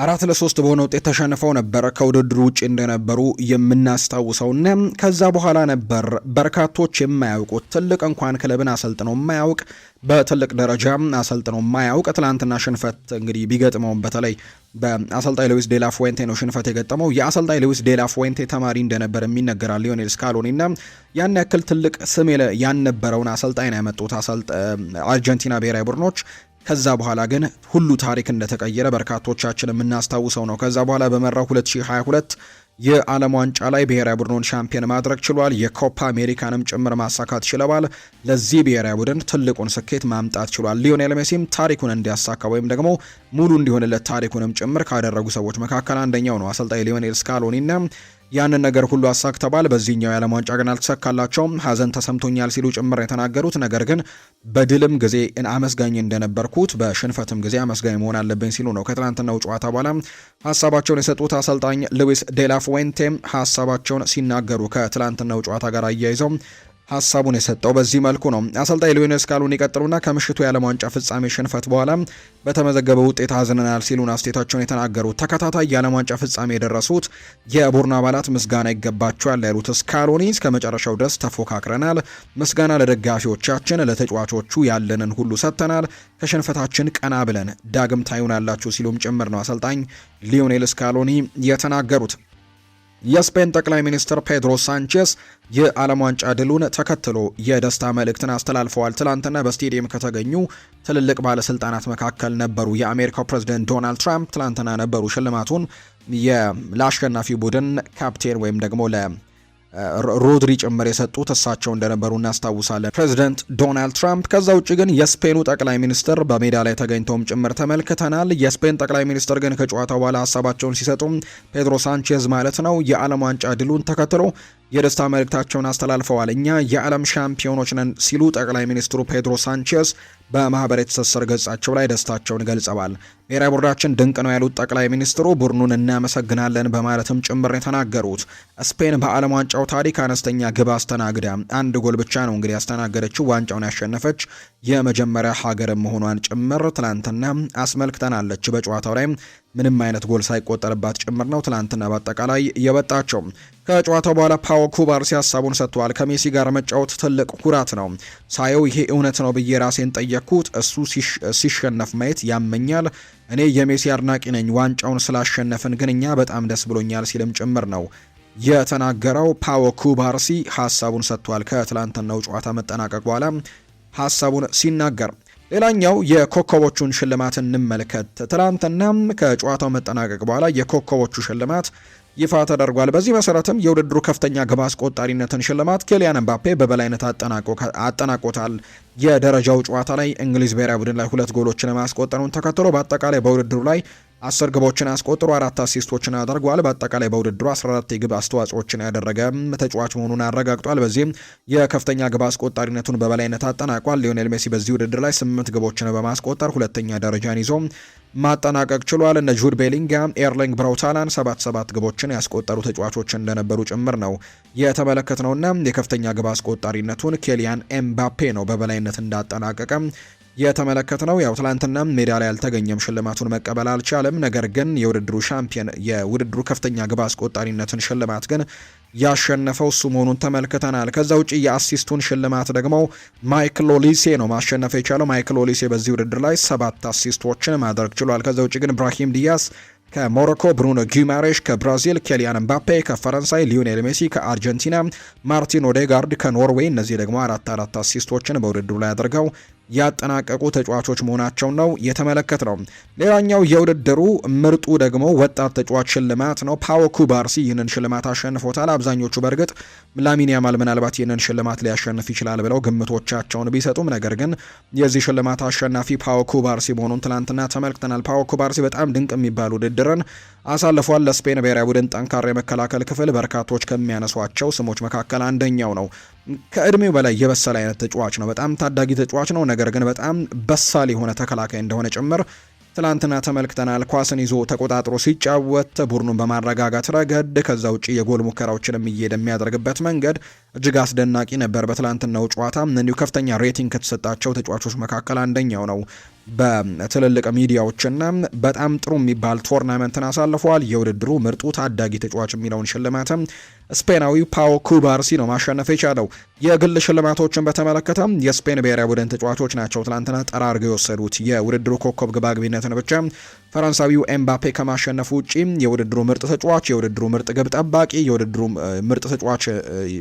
4-3 በሆነ ውጤት ተሸንፈው ነበር ከውድድሩ ውጭ እንደነበሩ የምናስታውሰውና ከዛ በኋላ ነበር በርካቶች የማያውቁት ትልቅ እንኳን ክለብን አሰልጥነው የማያውቅ በትልቅ ደረጃ አሰልጥነው የማያውቅ ትላንትና ሽንፈት እንግዲህ ቢገጥመውም በተለይ በአሰልጣኝ ሉዊስ ዴላ ፉዌንቴ ነው ሽንፈት የገጠመው። የአሰልጣኝ ሉዊስ ዴላ ፉዌንቴ ተማሪ እንደነበር የሚነገራል ሊዮኔል ስካሎኒና ያን ያክል ትልቅ ስም ያልነበረውን አሰልጣኝ ነው ያመጡት አርጀንቲና ብሔራዊ ቡድኖች። ከዛ በኋላ ግን ሁሉ ታሪክ እንደተቀየረ በርካቶቻችን የምናስታውሰው ነው። ከዛ በኋላ በመራው 2022 የዓለም ዋንጫ ላይ ብሔራዊ ቡድኑን ሻምፒዮን ማድረግ ችሏል። የኮፓ አሜሪካንም ጭምር ማሳካት ችለዋል። ለዚህ ብሔራዊ ቡድን ትልቁን ስኬት ማምጣት ችሏል። ሊዮኔል ሜሲም ታሪኩን እንዲያሳካ ወይም ደግሞ ሙሉ እንዲሆንለት ታሪኩንም ጭምር ካደረጉ ሰዎች መካከል አንደኛው ነው አሰልጣኝ ሊዮኔል ስካሎኒና ያንን ነገር ሁሉ አሳክተዋል። በዚህኛው የዓለም ዋንጫ ግን አልተሳካላቸውም። ሀዘን ተሰምቶኛል ሲሉ ጭምር የተናገሩት ነገር ግን በድልም ጊዜ አመስጋኝ እንደነበርኩት በሽንፈትም ጊዜ አመስጋኝ መሆን አለብኝ ሲሉ ነው ከትናንትናው ጨዋታ በኋላ ሀሳባቸውን የሰጡት አሰልጣኝ ሉዊስ ዴላ ፉዌንቴም ሀሳባቸውን ሲናገሩ ከትናንትናው ጨዋታ ጋር አያይዘው ሀሳቡን የሰጠው በዚህ መልኩ ነው። አሰልጣኝ ሊዮኔል ስካሎኒ ይቀጥሉና ከምሽቱ የዓለም ዋንጫ ፍጻሜ ሽንፈት በኋላ በተመዘገበ ውጤት አዝነናል ሲሉ አስተያየታቸውን የተናገሩት ተከታታይ የዓለም ዋንጫ ፍጻሜ የደረሱት የቡድን አባላት ምስጋና ይገባቸዋል ያሉት ስካሎኒ እስከ መጨረሻው ድረስ ተፎካክረናል፣ ምስጋና ለደጋፊዎቻችን፣ ለተጫዋቾቹ ያለንን ሁሉ ሰጥተናል፣ ከሽንፈታችን ቀና ብለን ዳግም ታዩናላችሁ ሲሉም ጭምር ነው አሰልጣኝ ሊዮኔል ስካሎኒ የተናገሩት። የስፔን ጠቅላይ ሚኒስትር ፔድሮ ሳንቼስ የዓለም ዋንጫ ድሉን ተከትሎ የደስታ መልእክትን አስተላልፈዋል። ትላንትና በስቴዲየም ከተገኙ ትልልቅ ባለስልጣናት መካከል ነበሩ። የአሜሪካው ፕሬዝዳንት ዶናልድ ትራምፕ ትላንትና ነበሩ ሽልማቱን ለአሸናፊ ቡድን ካፕቴን ወይም ደግሞ ሮድሪ ጭምር የሰጡት እሳቸው እንደነበሩ እናስታውሳለን ፕሬዚደንት ዶናልድ ትራምፕ። ከዛ ውጭ ግን የስፔኑ ጠቅላይ ሚኒስትር በሜዳ ላይ ተገኝተውም ጭምር ተመልክተናል። የስፔን ጠቅላይ ሚኒስትር ግን ከጨዋታው በኋላ ሀሳባቸውን ሲሰጡም ፔድሮ ሳንቼዝ ማለት ነው የዓለም ዋንጫ ድሉን ተከትሎ የደስታ መልእክታቸውን አስተላልፈዋል። እኛ የዓለም ሻምፒዮኖች ነን ሲሉ ጠቅላይ ሚኒስትሩ ፔድሮ ሳንቼዝ በማህበራዊ ትስስር ገጻቸው ላይ ደስታቸውን ገልጸዋል። ብሔራዊ ቡድናችን ድንቅ ነው ያሉት ጠቅላይ ሚኒስትሩ ቡድኑን እናመሰግናለን በማለትም ጭምር የተናገሩት። ስፔን በዓለም ዋንጫው ታሪክ አነስተኛ ግብ አስተናግዳ 1 ጎል ብቻ ነው እንግዲህ ያስተናገደችው። ዋንጫውን ያሸነፈች የመጀመሪያ ሀገር መሆኗን ጭምር ትላንትና አስመልክተናለች። በጨዋታው ላይ ምንም አይነት ጎል ሳይቆጠርባት ጭምር ነው ትላንትና በአጠቃላይ የወጣቸው። ከጨዋታው በኋላ ፓዎ ኩባርሲ ሀሳቡን ሰጥቷል። ከሜሲ ጋር መጫወት ትልቅ ኩራት ነው። ሳየው ይሄ እውነት ነው ብዬ ራሴን ጠየቅኩት። እሱ ሲሸነፍ ማየት ያመኛል። እኔ የሜሲ አድናቂ ነኝ። ዋንጫውን ስላሸነፍን ግን እኛ በጣም ደስ ብሎኛል ሲልም ጭምር ነው የተናገረው። ፓዎ ኩባርሲ ሀሳቡን ሰጥቷል። ከትላንትናው ጨዋታ መጠናቀቅ በኋላ ሀሳቡን ሲናገር ሌላኛው የኮከቦቹን ሽልማት እንመልከት። ትላንትና ከጨዋታው መጠናቀቅ በኋላ የኮከቦቹ ሽልማት ይፋ ተደርጓል። በዚህ መሰረትም የውድድሩ ከፍተኛ ግብ አስቆጣሪነትን ሽልማት ኬሊያን ኤምባፔ በበላይነት አጠናቆታል። የደረጃው ጨዋታ ላይ እንግሊዝ ብሔራዊ ቡድን ላይ 2 ጎሎችን ማስቆጠሩን ተከትሎ በአጠቃላይ በውድድሩ ላይ 10 ግቦችን አስቆጥሮ 4 አሲስቶችን አድርጓል። በአጠቃላይ በውድድሩ 14 የግብ አስተዋጽኦችን ያደረገ ተጫዋች መሆኑን አረጋግጧል። በዚህም የከፍተኛ ግብ አስቆጣሪነቱን በበላይነት አጠናቋል። ሊዮኔል ሜሲ በዚህ ውድድር ላይ 8 ግቦችን በማስቆጠር ሁለተኛ ደረጃን ይዞ ማጠናቀቅ ችሏል። እነ ጁድ ቤሊንጋም፣ ኤርሊንግ ብራውት ሃላንድ 7 ግቦችን ያስቆጠሩ ተጫዋቾች እንደነበሩ ጭምር ነው የተመለከትነውና የከፍተኛ ግብ አስቆጣሪነቱን ኬሊያን ኤምባፔ ነው በበላይነት እንዳጠናቀቀ የተመለከትነው። ያው ትላንትና ሜዳ ላይ አልተገኘም፣ ሽልማቱን መቀበል አልቻለም። ነገር ግን የውድድሩ ሻምፒዮን የውድድሩ ከፍተኛ ግብ አስቆጣሪነትን ሽልማት ግን ያሸነፈው እሱ መሆኑን ተመልክተናል። ከዛ ውጪ የአሲስቱን ሽልማት ደግሞ ማይክል ኦሊሴ ነው ማሸነፍ የቻለው። ማይክል ኦሊሴ በዚህ ውድድር ላይ 7 አሲስቶችን ማድረግ ችሏል። ከዛ ውጪ ግን ብራሂም ዲያስ ከሞሮኮ፣ ብሩኖ ጊማሬሽ ከብራዚል፣ ኬሊያን ኤምባፔ ከፈረንሳይ፣ ሊዮኔል ሜሲ ከአርጀንቲና፣ ማርቲን ኦዴጋርድ ከኖርዌይ እነዚህ ደግሞ 4 አሲስቶችን በውድድሩ ላይ አድርገው ያጠናቀቁ ተጫዋቾች መሆናቸው ነው የተመለከት ነው። ሌላኛው የውድድሩ ምርጡ ደግሞ ወጣት ተጫዋች ሽልማት ነው። ፓዎ ኩባርሲ ይህንን ሽልማት አሸንፎታል። አብዛኞቹ በእርግጥ ላሚን ያማል ምናልባት ይህንን ሽልማት ሊያሸንፍ ይችላል ብለው ግምቶቻቸውን ቢሰጡም ነገር ግን የዚህ ሽልማት አሸናፊ ፓዎ ኩባርሲ መሆኑን ትናንትና ተመልክተናል። ፓዎ ኩባርሲ በጣም ድንቅ የሚባል ውድድርን አሳልፏል። ለስፔን ብሔራዊ ቡድን ጠንካራ የመከላከል ክፍል በርካቶች ከሚያነሷቸው ስሞች መካከል አንደኛው ነው። ከእድሜው በላይ የበሰለ አይነት ተጫዋች ነው። በጣም ታዳጊ ተጫዋች ነው፣ ነገር ግን በጣም በሳል የሆነ ተከላካይ እንደሆነ ጭምር ትላንትና ተመልክተናል። ኳስን ይዞ ተቆጣጥሮ ሲጫወት ቡድኑን በማረጋጋት ረገድ ከዛ ውጪ የጎል ሙከራዎችንም እየሄደ የሚያደርግበት መንገድ እጅግ አስደናቂ ነበር። በትላንትናው ጨዋታ እንዲሁ ከፍተኛ ሬቲንግ ከተሰጣቸው ተጫዋቾች መካከል አንደኛው ነው። በትልልቅ ሚዲያዎችና በጣም ጥሩ የሚባል ቶርናመንትን አሳልፈዋል። የውድድሩ ምርጡ ታዳጊ ተጫዋች የሚለውን ሽልማትም ስፔናዊው ፓዎ ኩባርሲ ነው ማሸነፍ የቻለው። የግል ሽልማቶችን በተመለከተ የስፔን ብሔራዊ ቡድን ተጫዋቾች ናቸው ትላንትና ጠራርገው የወሰዱት። የውድድሩ ኮከብ ግባግቢነትን ብቻ ፈረንሳዊው ኤምባፔ ከማሸነፉ ውጪ የውድድሩ ምርጥ ተጫዋች፣ የውድድሩ ምርጥ ግብ ጠባቂ፣ የውድድሩ ምርጥ ተጫዋች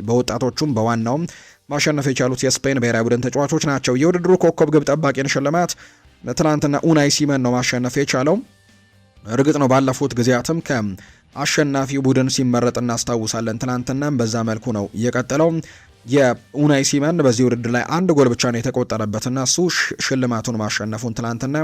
በወጣቶቹም በዋናውም ማሸነፍ የቻሉት የስፔን ብሔራዊ ቡድን ተጫዋቾች ናቸው። የውድድሩ ኮከብ ግብ ጠባቂን ሽልማት ትናንትና ኡናይ ሲመን ነው ማሸነፍ የቻለው። እርግጥ ነው ባለፉት ጊዜያትም ከአሸናፊው ቡድን ሲመረጥ እናስታውሳለን። ትናንትናም በዛ መልኩ ነው የቀጠለው። የኡናይ ሲመን በዚህ ውድድር ላይ 1 ጎል ብቻ ነው የተቆጠረበትና እሱ ሽልማቱን ማሸነፉን ትናንትና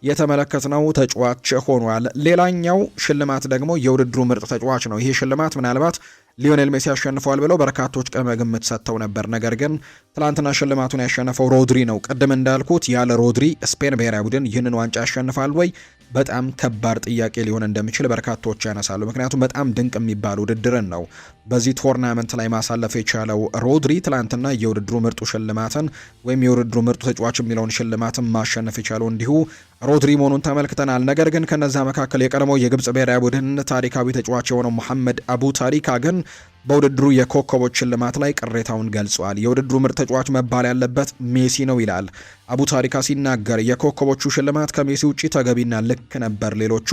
የተመለከትነው ተጫዋች ሆኗል። ሌላኛው ሽልማት ደግሞ የውድድሩ ምርጥ ተጫዋች ነው። ይሄ ሽልማት ምናልባት ሊዮኔል ሜሲ ያሸንፈዋል ብለው በርካቶች ቅድመ ግምት ሰጥተው ነበር። ነገር ግን ትላንትና ሽልማቱን ያሸነፈው ሮድሪ ነው። ቅድም እንዳልኩት ያለ ሮድሪ ስፔን ብሔራዊ ቡድን ይህንን ዋንጫ ያሸንፋል ወይ? በጣም ከባድ ጥያቄ ሊሆን እንደሚችል በርካቶች ያነሳሉ። ምክንያቱም በጣም ድንቅ የሚባል ውድድርን ነው በዚህ ቶርናመንት ላይ ማሳለፍ የቻለው ሮድሪ ትላንትና የውድድሩ ምርጡ ሽልማትን ወይም የውድድሩ ምርጡ ተጫዋች የሚለውን ሽልማትን ማሸነፍ የቻለው እንዲሁ ሮድሪ መሆኑን ተመልክተናል። ነገር ግን ከነዛ መካከል የቀድሞው የግብጽ ብሔራዊ ቡድን ታሪካዊ ተጫዋች የሆነው መሐመድ አቡ ታሪካ ግን በውድድሩ የኮከቦች ሽልማት ላይ ቅሬታውን ገልጿል። የውድድሩ ምርጥ ተጫዋች መባል ያለበት ሜሲ ነው ይላል አቡ ታሪካ ሲናገር። የኮከቦቹ ሽልማት ከሜሲ ውጪ ተገቢና ልክ ነበር ሌሎቹ፣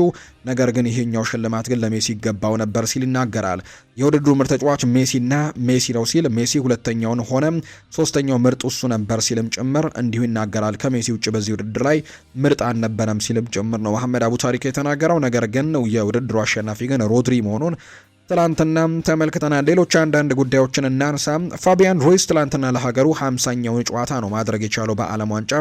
ነገር ግን ይሄኛው ሽልማት ግን ለሜሲ ይገባው ነበር ሲል ይናገራል። የውድድሩ ምርጥ ተጫዋች ሜሲና ሜሲ ነው ሲል ሜሲ ሁለተኛውን ሆነ፣ ሶስተኛው ምርጥ እሱ ነበር ሲልም ጭምር እንዲሁ ይናገራል። ከሜሲ ውጪ በዚህ ውድድር ላይ ምርጥ አልነበረም ሲልም ጭምር ነው መሐመድ አቡ ታሪካ የተናገረው። ነገር ግን የውድድሩ አሸናፊ ግን ሮድሪ መሆኑን ትላንትና ተመልክተናል። ሌሎች አንዳንድ ጉዳዮችን እናንሳ። ፋቢያን ሩይስ ትላንትና ለሀገሩ 50ኛውን ጨዋታ ነው ማድረግ የቻለው በዓለም ዋንጫ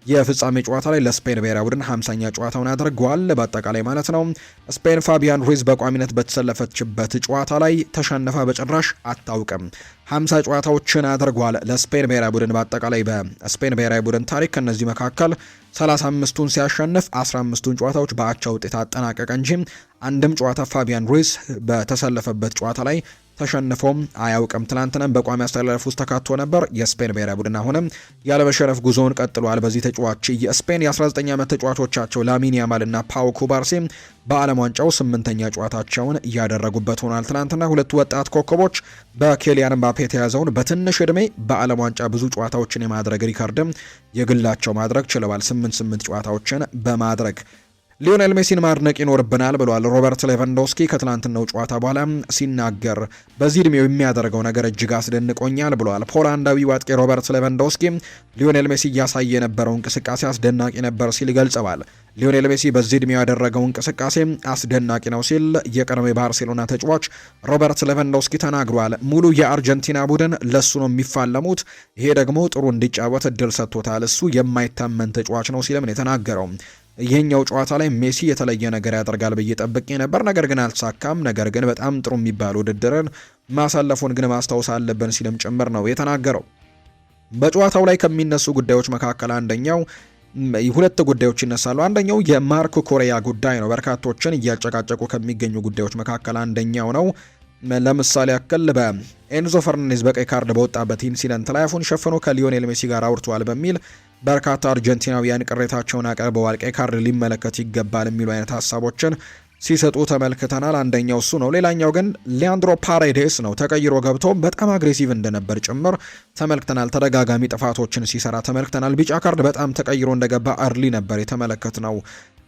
የፍጻሜ ጨዋታ ላይ ለስፔን ብሔራዊ ቡድን 50ኛ ጨዋታውን አድርጓል። በአጠቃላይ ማለት ነው ስፔን ፋቢያን ሩይዝ በቋሚነት በተሰለፈችበት ጨዋታ ላይ ተሸንፋ በጭራሽ አታውቅም። 50 ጨዋታዎችን አድርጓል ለስፔን ብሔራዊ ቡድን። በአጠቃላይ በስፔን ብሔራዊ ቡድን ታሪክ ከነዚህ መካከል 35ቱን ሲያሸንፍ 15ቱን ጨዋታዎች በአቻ ውጤት አጠናቀቀ እንጂ አንድም ጨዋታ ፋቢያን ሩይዝ በተሰለፈበት ጨዋታ ላይ ተሸንፎም አያውቅም። ትናንትናም በቋሚ አስተላለፍ ውስጥ ተካቶ ነበር። የስፔን ብሔራዊ ቡድን አሁንም ያለመሸነፍ ጉዞውን ቀጥሏል። በዚህ ተጫዋች የስፔን የ19 ዓመት ተጫዋቾቻቸው ላሚን ያማል እና ፓው ኩባርሲ በዓለም ዋንጫው 8ኛ ጨዋታቸውን እያደረጉበት ሆኗል። ትናንትና ሁለቱ ወጣት ኮከቦች በኬሊያን ምባፔ የተያዘውን በትንሽ ዕድሜ በዓለም ዋንጫ ብዙ ጨዋታዎችን የማድረግ ሪካርድም የግላቸው ማድረግ ችለዋል። 8 ጨዋታዎችን በማድረግ ሊዮኔል ሜሲን ማድነቅ ይኖርብናል ብሏል ሮበርት ሌቫንዶስኪ ከትላንትናው ጨዋታ በኋላ ሲናገር። በዚህ እድሜው የሚያደርገው ነገር እጅግ አስደንቆኛል ብሏል። ፖላንዳዊው አጥቂ ሮበርት ሌቫንዶስኪ ሊዮኔል ሜሲ እያሳየ የነበረው እንቅስቃሴ አስደናቂ ነበር ሲል ገልጸዋል። ሊዮኔል ሜሲ በዚህ እድሜው ያደረገው እንቅስቃሴ አስደናቂ ነው ሲል የቀድሞ የባርሴሎና ተጫዋች ሮበርት ሌቫንዶስኪ ተናግሯል። ሙሉ የአርጀንቲና ቡድን ለሱ ነው የሚፋለሙት፣ ይሄ ደግሞ ጥሩ እንዲጫወት እድል ሰጥቶታል። እሱ የማይታመን ተጫዋች ነው ሲልም ነው የተናገረው። ይህኛው ጨዋታ ላይ ሜሲ የተለየ ነገር ያደርጋል ብዬ ጠብቄ ነበር፣ ነገር ግን አልተሳካም። ነገር ግን በጣም ጥሩ የሚባል ውድድርን ማሳለፉን ግን ማስታወስ አለብን ሲልም ጭምር ነው የተናገረው። በጨዋታው ላይ ከሚነሱ ጉዳዮች መካከል አንደኛው ሁለት ጉዳዮች ይነሳሉ። አንደኛው የማርኮ ኮሪያ ጉዳይ ነው። በርካቶችን እያጨቃጨቁ ከሚገኙ ጉዳዮች መካከል አንደኛው ነው። ለምሳሌ ያክል በኤንዞ ፈርናንዴዝ በቀይ ካርድ በወጣበት ኢንሲደንት ላይ አፉን ሸፍኖ ከሊዮኔል ሜሲ ጋር አውርቷል በሚል በርካታ አርጀንቲናውያን ቅሬታቸውን አቅርበዋል። ቀይ ካርድ ሊመለከት ይገባል የሚሉ አይነት ሀሳቦችን ሲሰጡ ተመልክተናል። አንደኛው እሱ ነው። ሌላኛው ግን ሊያንድሮ ፓሬዴስ ነው። ተቀይሮ ገብቶ በጣም አግሬሲቭ እንደነበር ጭምር ተመልክተናል። ተደጋጋሚ ጥፋቶችን ሲሰራ ተመልክተናል። ቢጫ ካርድ በጣም ተቀይሮ እንደገባ አርሊ ነበር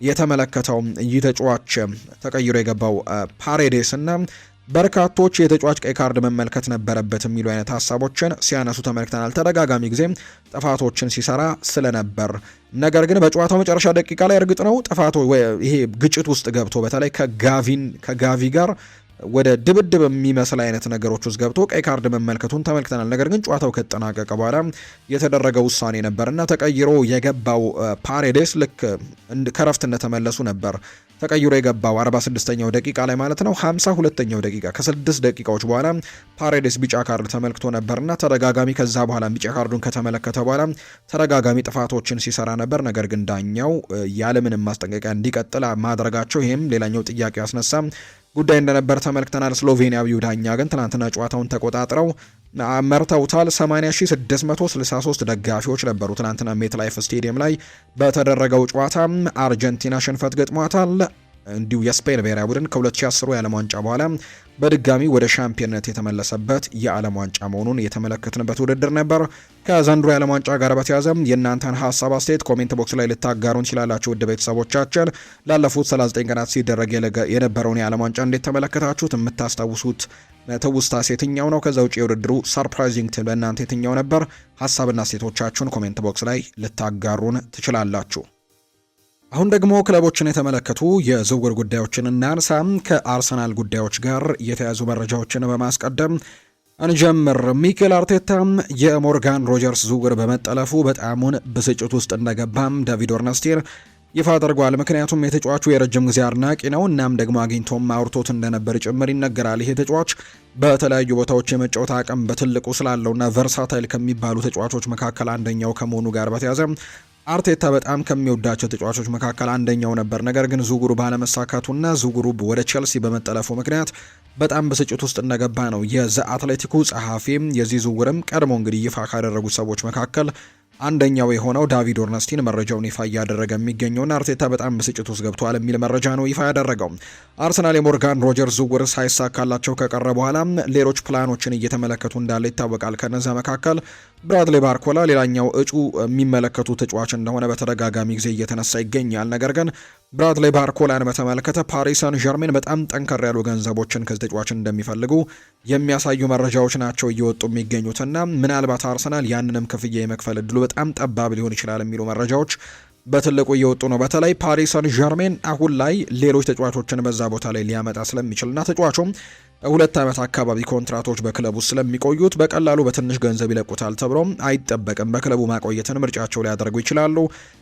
የተመለከተው ይህ ተጫዋች ተቀይሮ የገባው ፓሬዴስ እና በርካቶች የተጫዋች ቀይ ካርድ መመልከት ነበረበት የሚሉ አይነት ሀሳቦችን ሲያነሱ ተመልክተናል። ተደጋጋሚ ጊዜ ጥፋቶችን ሲሰራ ስለነበር፣ ነገር ግን በጨዋታው መጨረሻ ደቂቃ ላይ እርግጥ ነው ጥፋቶ ይሄ ግጭት ውስጥ ገብቶ በተለይ ከጋቪ ጋር ወደ ድብድብ የሚመስል አይነት ነገሮች ውስጥ ገብቶ ቀይ ካርድ መመልከቱን ተመልክተናል። ነገር ግን ጨዋታው ከተጠናቀቀ በኋላ የተደረገ ውሳኔ ነበርና ተቀይሮ የገባው ፓሬዴስ ልክ ከረፍት እንደተመለሱ ነበር ተቀይሮ የገባው 46ኛው ደቂቃ ላይ ማለት ነው። 52ኛው ደቂቃ ከ6 ደቂቃዎች በኋላ ፓሬዴስ ቢጫ ካርድ ተመልክቶ ነበርና ተደጋጋሚ ከዛ በኋላ ቢጫ ካርዱን ከተመለከተ በኋላ ተደጋጋሚ ጥፋቶችን ሲሰራ ነበር። ነገር ግን ዳኛው ያለምንም ማስጠንቀቂያ እንዲቀጥል ማድረጋቸው ይህም ሌላኛው ጥያቄ ያስነሳ ጉዳይ እንደነበር ተመልክተናል። ስሎቬኒያዊው ዳኛ ግን ትናንትና ጨዋታውን ተቆጣጥረው መርተውታል። 80663 ደጋፊዎች ነበሩ ትናንትና ሜትላይፍ ስቴዲየም ላይ በተደረገው ጨዋታ። አርጀንቲና ሽንፈት ገጥሟታል። እንዲሁ የስፔን ብሔራዊ ቡድን ከ2010 የዓለም ዋንጫ በኋላ በድጋሚ ወደ ሻምፒዮንነት የተመለሰበት የዓለም ዋንጫ መሆኑን የተመለከትንበት ውድድር ነበር። ከዘንድሮ የዓለም ዋንጫ ጋር በተያያዘ የእናንተን ሀሳብ አስተያየት ኮሜንት ቦክስ ላይ ልታጋሩን ይችላላችሁ። ውድ ቤተሰቦቻችን ላለፉት 39 ቀናት ሲደረግ የነበረውን የዓለም ዋንጫ እንዴት ተመለከታችሁት? የምታስታውሱት ትውስታስ የትኛው ነው? ከዛ ውጭ የውድድሩ ሰርፕራይዚንግ ለእናንተ የትኛው ነበር? ሀሳብና አስተያየቶቻችሁን ኮሜንት ቦክስ ላይ ልታጋሩን ትችላላችሁ። አሁን ደግሞ ክለቦችን የተመለከቱ የዝውውር ጉዳዮችን እናንሳ። ከአርሰናል ጉዳዮች ጋር የተያዙ መረጃዎችን በማስቀደም እንጀምር። ሚኬል አርቴታ የሞርጋን ሮጀርስ ዝውውር በመጠለፉ በጣሙን ብስጭት ውስጥ እንደገባም ዳቪድ ኦርነስቲን ይፋ አድርጓል። ምክንያቱም የተጫዋቹ የረጅም ጊዜ አድናቂ ነው፣ እናም ደግሞ አግኝቶም አውርቶት እንደነበር ጭምር ይነገራል። ይሄ ተጫዋች በተለያዩ ቦታዎች የመጫወት አቅም በትልቁ ስላለውና ቨርሳታይል ከሚባሉ ተጫዋቾች መካከል አንደኛው ከመሆኑ ጋር በተያያዘ አርቴታ በጣም ከሚወዳቸው ተጫዋቾች መካከል አንደኛው ነበር። ነገር ግን ዝውውሩ ባለመሳካቱና ዝውውሩ ወደ ቼልሲ በመጠለፉ ምክንያት በጣም ብስጭት ውስጥ እንደገባ ነው የዘ አትሌቲኩ ጸሐፊም የዚህ ዝውውርም ቀድሞ እንግዲህ ይፋ ካደረጉት ሰዎች መካከል አንደኛው የሆነው ዳቪድ ኦርነስቲን መረጃውን ይፋ እያደረገ የሚገኘውና አርቴታ በጣም ብስጭት ውስጥ ገብቷል የሚል መረጃ ነው ይፋ ያደረገው። አርሰናል የሞርጋን ሮጀርስ ዝውውር ሳይሳካላቸው ከቀረ በኋላ ሌሎች ፕላኖችን እየተመለከቱ እንዳለ ይታወቃል። ከነዛ መካከል ብራድሌ ባርኮላ ሌላኛው እጩ የሚመለከቱ ተጫዋች እንደሆነ በተደጋጋሚ ጊዜ እየተነሳ ይገኛል። ነገር ግን ብራድሌ ባርኮላን በተመለከተ ፓሪስ ሳን ዠርሜን በጣም ጠንከር ያሉ ገንዘቦችን ከዚህ ተጫዋች እንደሚፈልጉ የሚያሳዩ መረጃዎች ናቸው እየወጡ የሚገኙትና ምናልባት አርሰናል ያንንም ክፍያ የመክፈል እድሉ በጣም ጠባብ ሊሆን ይችላል የሚሉ መረጃዎች በትልቁ እየወጡ ነው። በተለይ ፓሪስ ሳን ዠርሜን አሁን ላይ ሌሎች ተጫዋቾችን በዛ ቦታ ላይ ሊያመጣ ስለሚችልና ተጫዋቹም 2 ዓመት አካባቢ ኮንትራቶች በክለቡ ስለሚቆዩት በቀላሉ በትንሽ ገንዘብ ይለቁታል ተብሎ አይጠበቅም። በክለቡ ማቆየትን ምርጫቸው ሊያደርጉ ይችላሉ።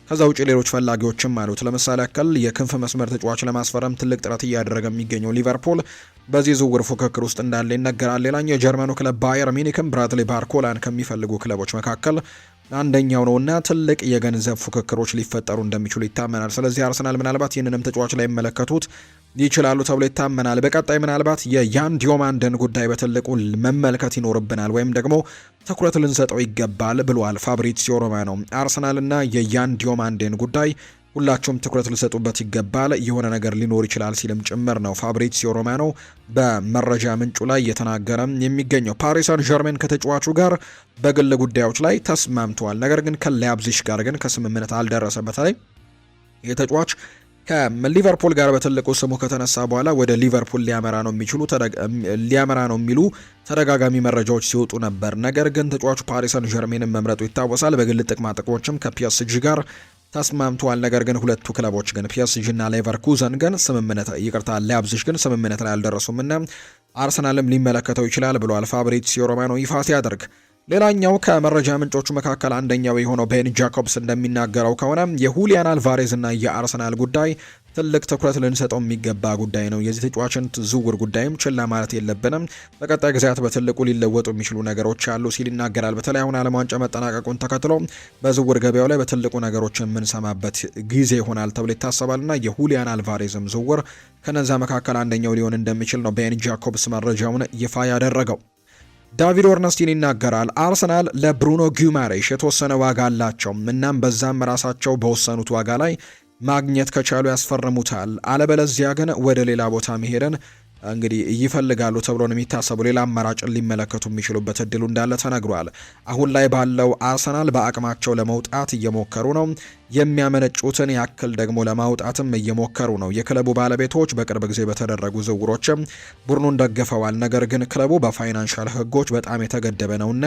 ከዛ ውጪ ሌሎች ፈላጊዎችም አሉት። ለምሳሌ ያክል የክንፍ መስመር ተጫዋች ለማስፈረም ትልቅ ጥረት እያደረገ የሚገኘው ሊቨርፑል በዚህ ዝውውር ፉክክር ውስጥ እንዳለ ይነገራል። ሌላኛው የጀርመኑ ክለብ ባየር ሚኒክም ብራድሌ ባርኮላን ከሚፈልጉ ክለቦች መካከል አንደኛው ነውና ትልቅ የገንዘብ ፉክክሮች ሊፈጠሩ እንደሚችሉ ይታመናል። ስለዚህ አርሰናል ምናልባት ይህንንም ተጫዋች ላይ መለከቱት ይችላሉ ተብሎ ይታመናል። በቀጣይ ምናልባት የያን ዲዮማንደን ጉዳይ በትልቁ መመልከት ይኖርብናል ወይም ደግሞ ትኩረት ልንሰጠው ይገባል ብሏል ፋብሪዚዮ ሮማኖ። አርሰናልና የያን ዲዮማንደን ጉዳይ ሁላችሁም ትኩረት ልሰጡበት ይገባል፣ የሆነ ነገር ሊኖር ይችላል ሲልም ጭምር ነው ፋብሪዚዮ ሮማኖ በመረጃ ምንጩ ላይ እየተናገረ የሚገኘው። ፓሪስ ሳን ዠርሜን ከተጫዋቹ ጋር በግል ጉዳዮች ላይ ተስማምተዋል። ነገር ግን ከላይፕዚግ ጋር ግን ከስምምነት አልደረሰበትም። የተጫዋች ከሊቨርፑል ጋር በትልቁ ስሙ ከተነሳ በኋላ ወደ ሊቨርፑል ሊያመራ ነው የሚሉ ተደጋጋሚ መረጃዎች ሲወጡ ነበር። ነገር ግን ተጫዋቹ ፓሪስ ሰን ዠርሜንን መምረጡ ይታወሳል። በግል ጥቅማ ጥቅሞችም ከፒኤስጂ ጋር ተስማምቷል። ነገር ግን ሁለቱ ክለቦች ግን ፒኤስጂ እና ሌቨርኩዘን ግን ላይፕዚግ ግን ስምምነት ላይ አልደረሱምና አርሰናልም ሊመለከተው ይችላል ብሏል ፋብሪዚዮ ሮማኖ ይፋ ሲያደርግ። ሌላኛው ከመረጃ ምንጮቹ መካከል አንደኛው የሆነው ቤን ጃኮብስ እንደሚናገረው ከሆነ የሁሊያን አልቫሬዝ እና የአርሰናል ጉዳይ ትልቅ ትኩረት ልንሰጠው የሚገባ ጉዳይ ነው። የዚህ ተጫዋችን ዝውውር ጉዳይም ችላ ማለት የለብንም። በቀጣይ ጊዜያት በትልቁ ሊለወጡ የሚችሉ ነገሮች አሉ ሲል ይናገራል። በተለይ አሁን ዓለም ዋንጫ መጠናቀቁን ተከትሎ በዝውውር ገበያው ላይ በትልቁ ነገሮችን የምንሰማበት ጊዜ ይሆናል ተብሎ ይታሰባልና የሁሊያን አልቫሬዝም ዝውውር ከነዛ መካከል አንደኛው ሊሆን እንደሚችል ነው ቤን ጃኮብስ መረጃውን ይፋ ያደረገው። ዳቪድ ኦርነስቲን ይናገራል። አርሰናል ለብሩኖ ጊማሬሽ የተወሰነ ዋጋ አላቸው። እናም በዛም ራሳቸው በወሰኑት ዋጋ ላይ ማግኘት ከቻሉ ያስፈርሙታል። አለበለዚያ ግን ወደ ሌላ ቦታ መሄድን እንግዲህ ይፈልጋሉ ተብሎ ነው የሚታሰቡ። ሌላ አማራጭን ሊመለከቱ የሚችሉበት እድሉ እንዳለ ተነግሯል። አሁን ላይ ባለው አርሰናል በአቅማቸው ለመውጣት እየሞከሩ ነው። የሚያመነጩትን ያክል ደግሞ ለማውጣትም እየሞከሩ ነው። የክለቡ ባለቤቶች በቅርብ ጊዜ በተደረጉ ዝውውሮችም ቡድኑን ደግፈዋል። ነገር ግን ክለቡ በፋይናንሻል ሕጎች በጣም የተገደበ ነውና